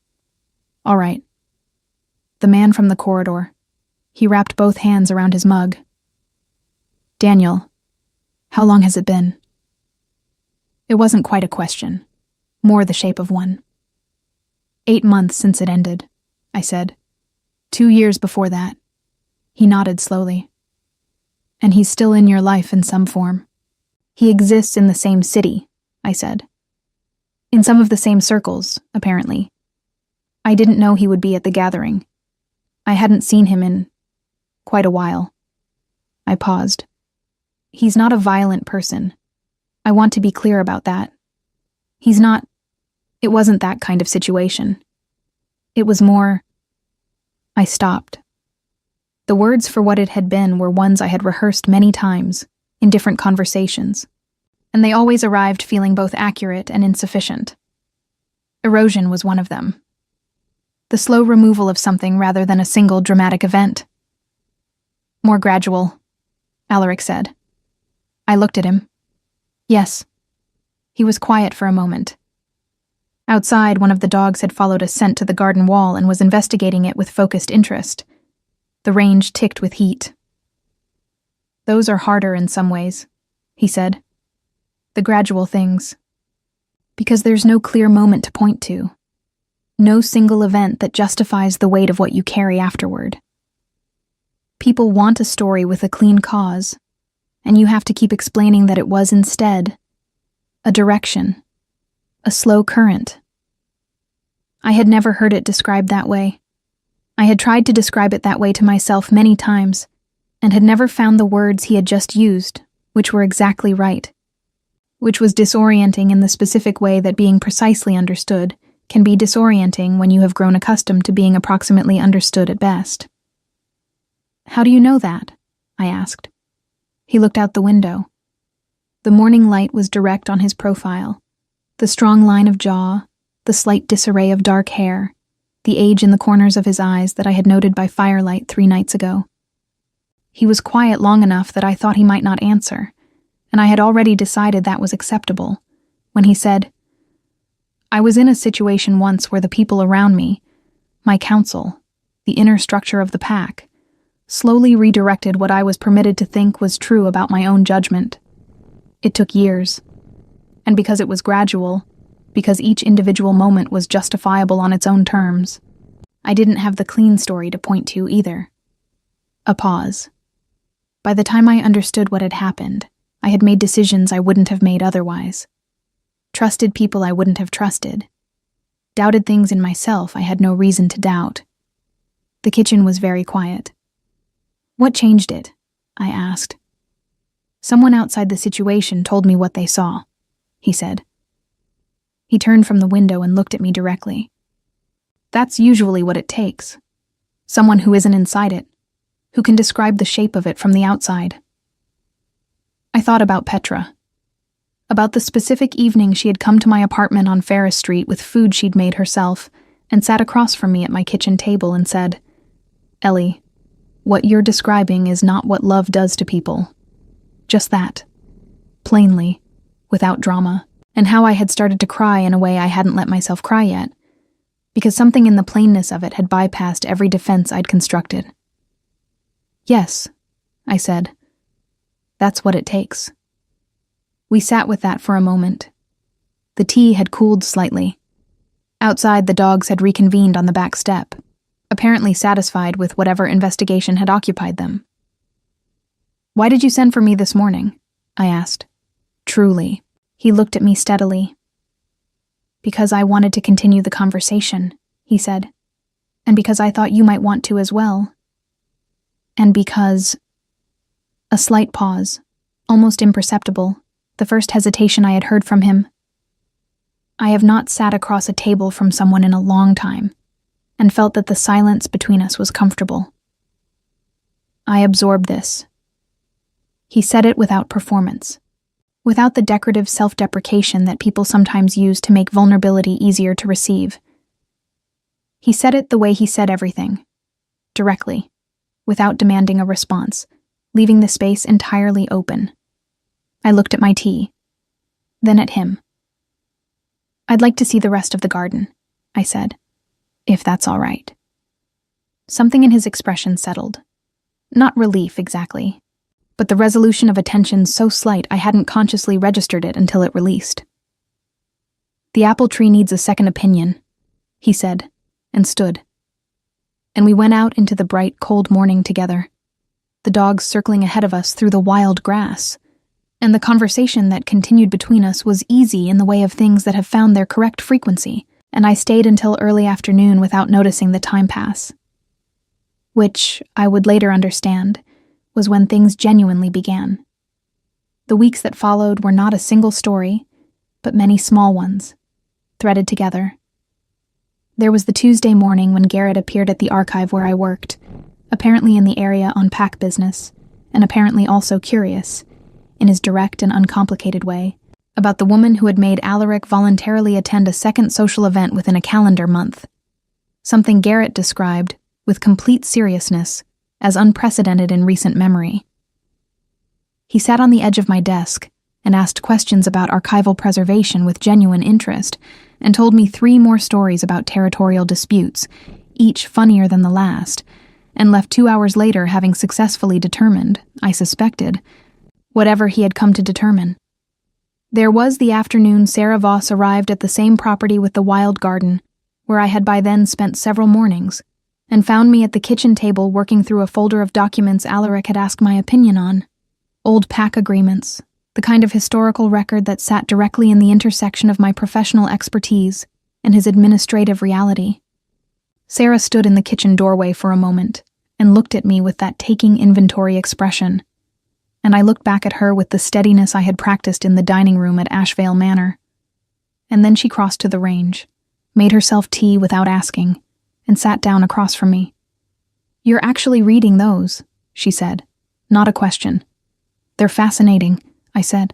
"All right." The man from the corridor. He wrapped both hands around his mug. Daniel, how long has it been? It wasn't quite a question, more the shape of one. 8 months since it ended, I said. 2 years before that. He nodded slowly. And he's still in your life in some form. He exists in the same city, I said. In some of the same circles, apparently. I didn't know he would be at the gathering. I hadn't seen him in quite a while. I paused. He's not a violent person. I want to be clear about that. He's not. It wasn't that kind of situation. It was more. I stopped. The words for what it had been were ones I had rehearsed many times, in different conversations, and they always arrived feeling both accurate and insufficient. Erosion was one of them. The slow removal of something rather than a single dramatic event. More gradual, Alaric said. I looked at him. Yes. He was quiet for a moment. Outside, one of the dogs had followed a scent to the garden wall and was investigating it with focused interest. The range ticked with heat. Those are harder in some ways, he said. The gradual things. Because there's no clear moment to point to. No single event that justifies the weight of what you carry afterward. People want a story with a clean cause, and you have to keep explaining that it was instead a direction, a slow current. I had never heard it described that way. I had tried to describe it that way to myself many times, and had never found the words he had just used, which were exactly right, which was disorienting in the specific way that being precisely understood can be disorienting when you have grown accustomed to being approximately understood at best. How do you know that? I asked. He looked out the window. The morning light was direct on his profile, the strong line of jaw, the slight disarray of dark hair, the age in the corners of his eyes that I had noted by firelight 3 nights ago. He was quiet long enough that I thought he might not answer, and I had already decided that was acceptable, when he said, I was in a situation once where the people around me, my council, the inner structure of the pack, slowly redirected what I was permitted to think was true about my own judgment. It took years. And because it was gradual, because each individual moment was justifiable on its own terms, I didn't have the clean story to point to either. A pause. By the time I understood what had happened, I had made decisions I wouldn't have made otherwise. Trusted people I wouldn't have trusted. Doubted things in myself I had no reason to doubt. The kitchen was very quiet. What changed it? I asked. Someone outside the situation told me what they saw, he said. He turned from the window and looked at me directly. That's usually what it takes. Someone who isn't inside it, who can describe the shape of it from the outside. I thought about Petra. About the specific evening she had come to my apartment on Ferris Street with food she'd made herself and sat across from me at my kitchen table and said, Ellie, what you're describing is not what love does to people. Just that. Plainly, without drama, and how I had started to cry in a way I hadn't let myself cry yet, because something in the plainness of it had bypassed every defense I'd constructed. Yes, I said. That's what it takes. We sat with that for a moment. The tea had cooled slightly. Outside, the dogs had reconvened on the back step, apparently satisfied with whatever investigation had occupied them. Why did you send for me this morning? I asked. Truly. He looked at me steadily. Because I wanted to continue the conversation, he said. And because I thought you might want to as well. And because... A slight pause, almost imperceptible, the first hesitation I had heard from him. I have not sat across a table from someone in a long time, and felt that the silence between us was comfortable. I absorbed this. He said it without performance, without the decorative self-deprecation that people sometimes use to make vulnerability easier to receive. He said it the way he said everything, directly, without demanding a response, leaving the space entirely open. I looked at my tea, then at him. I'd like to see the rest of the garden, I said, if that's all right. Something in his expression settled. Not relief, exactly, but the resolution of a tension so slight I hadn't consciously registered it until it released. "The apple tree needs a second opinion," he said, and stood. And we went out into the bright, cold morning together, the dogs circling ahead of us through the wild grass, and the conversation that continued between us was easy in the way of things that have found their correct frequency, and I stayed until early afternoon without noticing the time pass. Which, I would later understand, was when things genuinely began. The weeks that followed were not a single story, but many small ones, threaded together. There was the Tuesday morning when Garrett appeared at the archive where I worked, apparently in the area on pack business, and apparently also curious, in his direct and uncomplicated way, about the woman who had made Alaric voluntarily attend a second social event within a calendar month. Something Garrett described, with complete seriousness, as unprecedented in recent memory. He sat on the edge of my desk and asked questions about archival preservation with genuine interest, and told me 3 more stories about territorial disputes, each funnier than the last, and left 2 hours later having successfully determined, I suspected, whatever he had come to determine. There was the afternoon Sarah Voss arrived at the same property with the wild garden, where I had by then spent several mornings, and found me at the kitchen table working through a folder of documents Alaric had asked my opinion on. Old pack agreements, the kind of historical record that sat directly in the intersection of my professional expertise and his administrative reality. Sarah stood in the kitchen doorway for a moment and looked at me with that taking inventory expression, and I looked back at her with the steadiness I had practiced in the dining room at Ashvale Manor. And then she crossed to the range, made herself tea without asking, and sat down across from me. "You're actually reading those," she said. "Not a question." "They're fascinating," I said.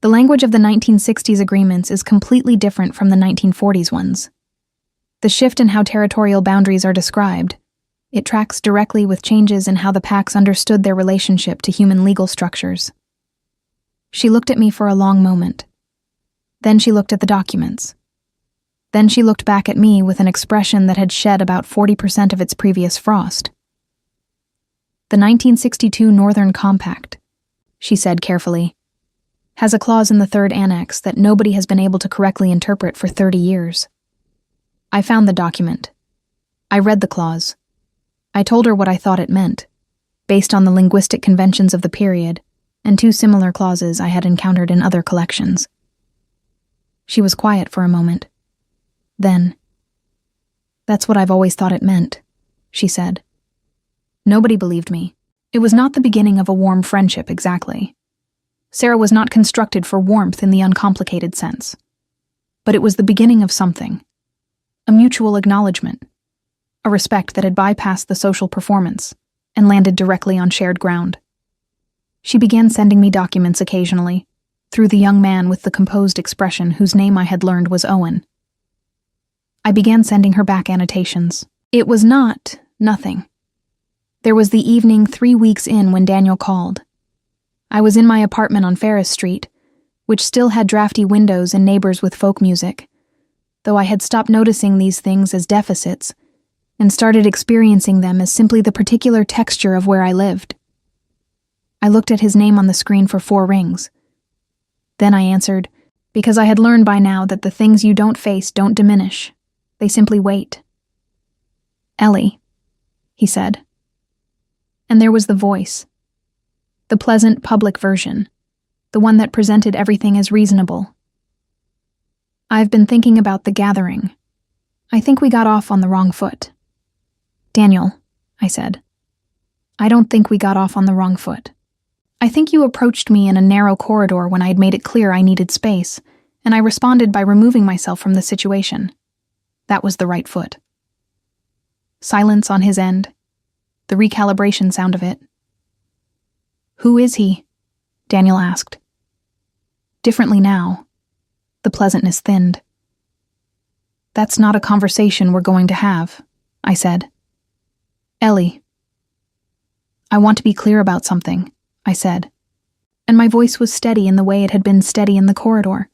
The language of the 1960s agreements is completely different from the 1940s ones. The shift in how territorial boundaries are described, it tracks directly with changes in how the packs understood their relationship to human legal structures. She looked at me for a long moment. Then she looked at the documents. Then she looked back at me with an expression that had shed about 40% of its previous frost. "The 1962 Northern Compact," she said carefully, "has a clause in the 3rd Annex that nobody has been able to correctly interpret for 30 years. I found the document. I read the clause. I told her what I thought it meant, based on the linguistic conventions of the period, and 2 similar clauses I had encountered in other collections." She was quiet for a moment. Then, "That's what I've always thought it meant," she said. Nobody believed me. It was not the beginning of a warm friendship, exactly. Sarah was not constructed for warmth in the uncomplicated sense. But it was the beginning of something. A mutual acknowledgement. A respect that had bypassed the social performance and landed directly on shared ground. She began sending me documents occasionally, through the young man with the composed expression whose name I had learned was Owen. I began sending her back annotations. It was not nothing. There was the evening 3 weeks in when Daniel called. I was in my apartment on Ferris Street, which still had drafty windows and neighbors with folk music, though I had stopped noticing these things as deficits and started experiencing them as simply the particular texture of where I lived. I looked at his name on the screen for 4 rings. Then I answered, because I had learned by now that the things you don't face don't diminish. They simply wait. "Ellie," he said. And there was the voice. The pleasant public version, the one that presented everything as reasonable. "I've been thinking about the gathering. I think we got off on the wrong foot." "Daniel," I said, "I don't think we got off on the wrong foot. I think you approached me in a narrow corridor when I had made it clear I needed space, and I responded by removing myself from the situation. That was the right foot." Silence on his end, the recalibration sound of it. "Who is he?" Daniel asked. Differently now. The pleasantness thinned. "That's not a conversation we're going to have," I said. "Ellie." "I want to be clear about something," I said, and my voice was steady in the way it had been steady in the corridor.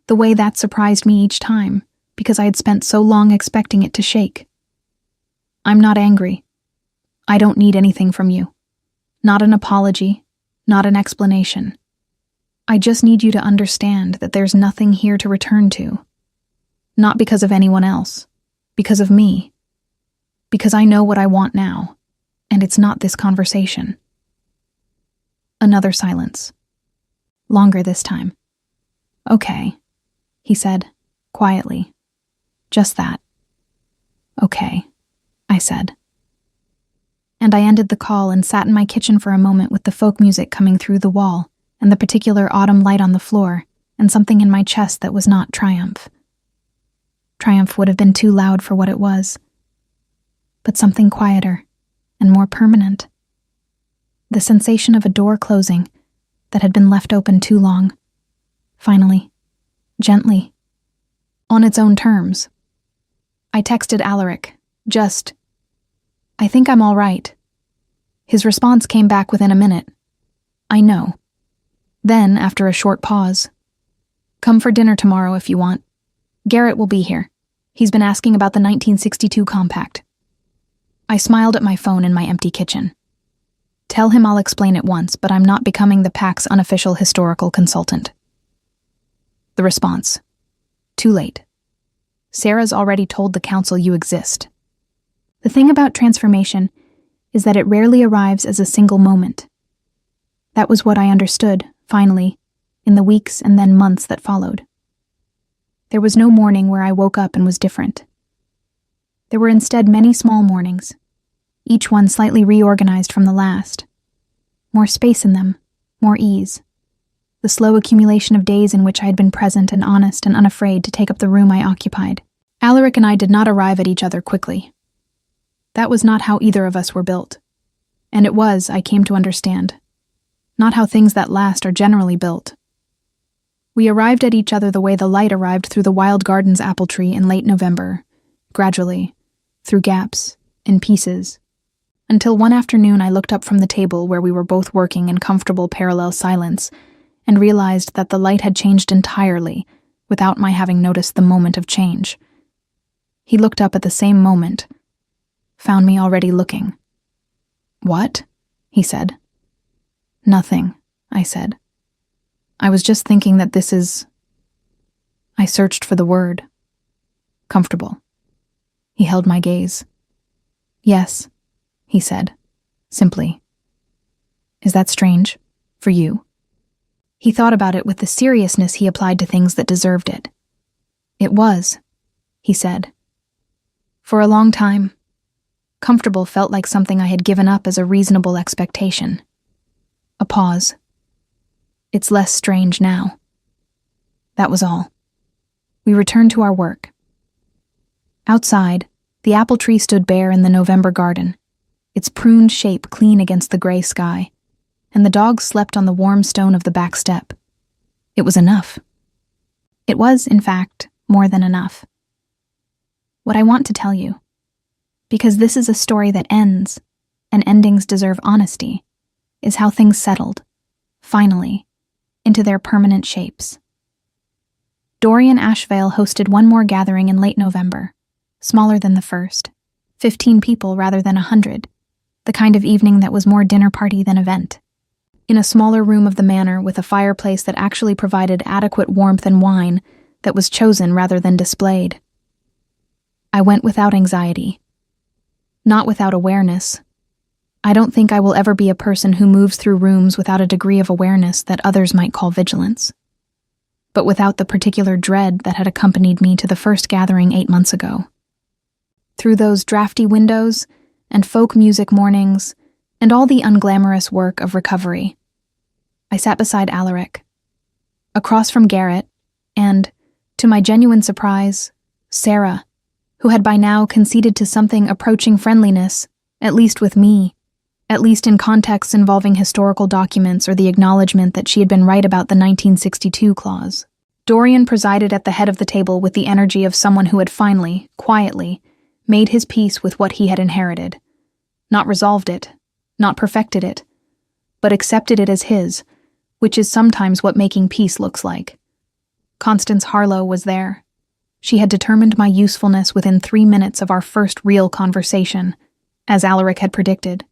The way that surprised me each time, because I had spent so long expecting it to shake. I'm not angry. I don't need anything from you. Not an apology, not an explanation. I just need you to understand that there's nothing here to return to. Not because of anyone else, because of me. Because I know what I want now, and it's not this conversation. Another silence. Longer this time. Okay, he said, quietly. Just that. Okay, I said. And I ended the call and sat in my kitchen for a moment with the folk music coming through the wall, and the particular autumn light on the floor, and something in my chest that was not triumph. Triumph would have been too loud for what it was. But something quieter and more permanent. The sensation of a door closing that had been left open too long. Finally, gently, on its own terms. I texted Alaric, I think I'm all right. His response came back within a minute. I know. Then, after a short pause, come for dinner tomorrow if you want. Garrett will be here. He's been asking about the 1962 compact. I smiled at my phone in my empty kitchen. Tell him I'll explain it once, but I'm not becoming the PAC's unofficial historical consultant. The response. Too late. Sarah's already told the council you exist. The thing about transformation is that it rarely arrives as a single moment. That was what I understood, finally, in the weeks and then months that followed. There was no morning where I woke up and was different. There were instead many small mornings, each one slightly reorganized from the last. More space in them, more ease. The slow accumulation of days in which I had been present and honest and unafraid to take up the room I occupied. Alaric and I did not arrive at each other quickly. That was not how either of us were built. And it was, I came to understand, not how things that last are generally built. We arrived at each other the way the light arrived through the wild garden's apple tree in late November, gradually, through gaps, in pieces, until one afternoon I looked up from the table where we were both working in comfortable parallel silence and realized that the light had changed entirely without my having noticed the moment of change. He looked up at the same moment, found me already looking. What? He said. Nothing, I said. I was just thinking that this is... I searched for the word. Comfortable. He held my gaze. Yes, he said, simply. Is that strange? For you? He thought about it with the seriousness he applied to things that deserved it. It was, he said. For a long time, comfortable felt like something I had given up as a reasonable expectation. A pause. It's less strange now. That was all. We returned to our work. Outside, the apple tree stood bare in the November garden, its pruned shape clean against the gray sky, and the dogs slept on the warm stone of the back step. It was enough. It was, in fact, more than enough. What I want to tell you, because this is a story that ends, and endings deserve honesty, is how things settled, finally, into their permanent shapes. Dorian Ashvale hosted one more gathering in late November, smaller than the first, 15 people rather than 100, the kind of evening that was more dinner party than event. In a smaller room of the manor with a fireplace that actually provided adequate warmth and wine that was chosen rather than displayed. I went without anxiety. Not without awareness. I don't think I will ever be a person who moves through rooms without a degree of awareness that others might call vigilance. But without the particular dread that had accompanied me to the first gathering 8 months ago. Through those drafty windows, and folk music mornings, and all the unglamorous work of recovery, I sat beside Alaric, across from Garrett, and, to my genuine surprise, Sarah, who had by now conceded to something approaching friendliness, at least with me, at least in contexts involving historical documents or the acknowledgement that she had been right about the 1962 clause. Dorian presided at the head of the table with the energy of someone who had finally, quietly, made his peace with what he had inherited. Not resolved it, not perfected it, but accepted it as his, which is sometimes what making peace looks like. Constance Harlow was there. She had determined my usefulness within 3 minutes of our first real conversation, as Alaric had predicted,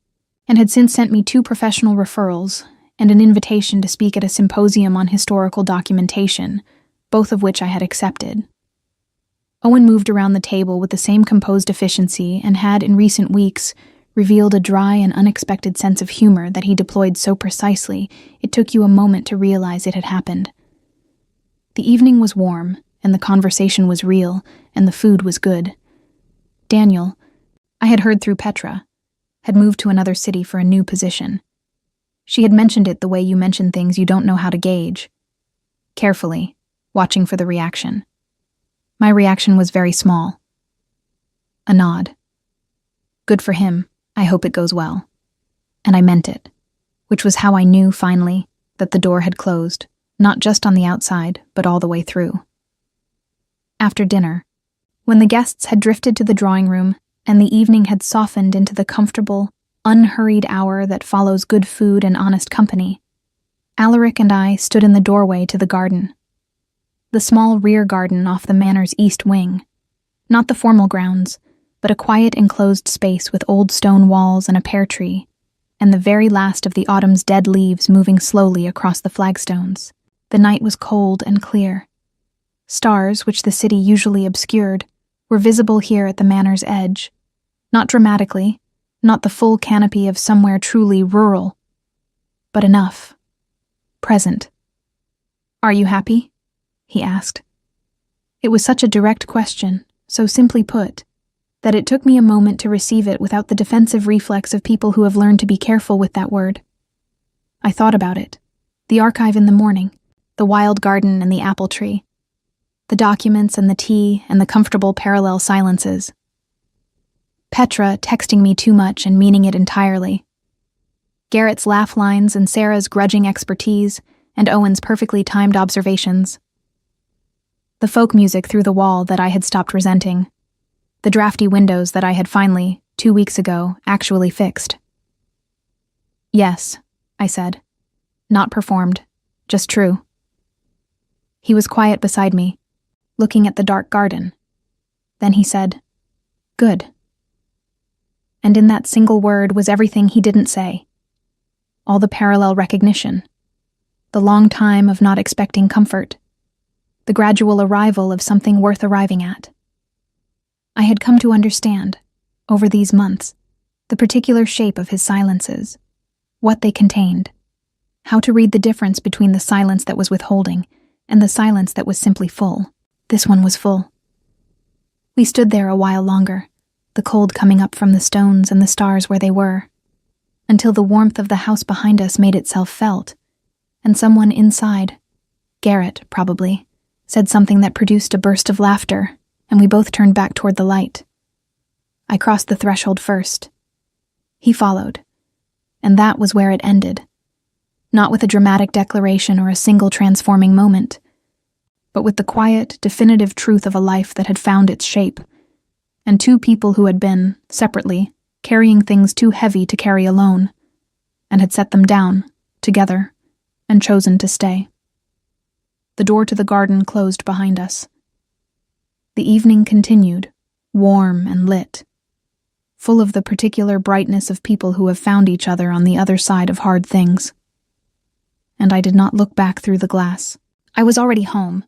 and had since sent me 2 professional referrals and an invitation to speak at a symposium on historical documentation, both of which I had accepted. Owen moved around the table with the same composed efficiency and had, in recent weeks, revealed a dry and unexpected sense of humor that he deployed so precisely it took you a moment to realize it had happened. The evening was warm, and the conversation was real, and the food was good. Daniel, I had heard through Petra, had moved to another city for a new position. She had mentioned it the way you mention things you don't know how to gauge. Carefully, watching for the reaction. My reaction was very small. A nod. Good for him. I hope it goes well. And I meant it, which was how I knew, finally, that the door had closed, not just on the outside, but all the way through. After dinner, when the guests had drifted to the drawing room and the evening had softened into the comfortable, unhurried hour that follows good food and honest company, Alaric and I stood in the doorway to the garden. The small rear garden off the manor's east wing. Not the formal grounds, but a quiet enclosed space with old stone walls and a pear tree, and the very last of the autumn's dead leaves moving slowly across the flagstones. The night was cold and clear. Stars, which the city usually obscured, were visible here at the manor's edge. Not dramatically, not the full canopy of somewhere truly rural, but enough. Present. "Are you happy?" he asked. It was such a direct question, so simply put, that it took me a moment to receive it without the defensive reflex of people who have learned to be careful with that word. I thought about it. The archive in the morning, the wild garden and the apple tree, the documents and the tea and the comfortable parallel silences. Petra texting me too much and meaning it entirely. Garrett's laugh lines and Sarah's grudging expertise and Owen's perfectly timed observations. The folk music through the wall that I had stopped resenting. The drafty windows that I had finally, 2 weeks ago, actually fixed. "Yes," I said. Not performed, just true. He was quiet beside me, looking at the dark garden. Then he said, "Good." And in that single word was everything he didn't say. All the parallel recognition. The long time of not expecting comfort. The gradual arrival of something worth arriving at. I had come to understand, over these months, the particular shape of his silences, what they contained, how to read the difference between the silence that was withholding and the silence that was simply full. This one was full. We stood there a while longer, the cold coming up from the stones and the stars where they were, until the warmth of the house behind us made itself felt, and someone inside, Garrett probably, said something that produced a burst of laughter, and we both turned back toward the light. I crossed the threshold first. He followed, and that was where it ended. Not with a dramatic declaration or a single transforming moment, but with the quiet, definitive truth of a life that had found its shape, and 2 people who had been, separately, carrying things too heavy to carry alone, and had set them down, together, and chosen to stay. The door to the garden closed behind us. The evening continued, warm and lit, full of the particular brightness of people who have found each other on the other side of hard things. And I did not look back through the glass. I was already home,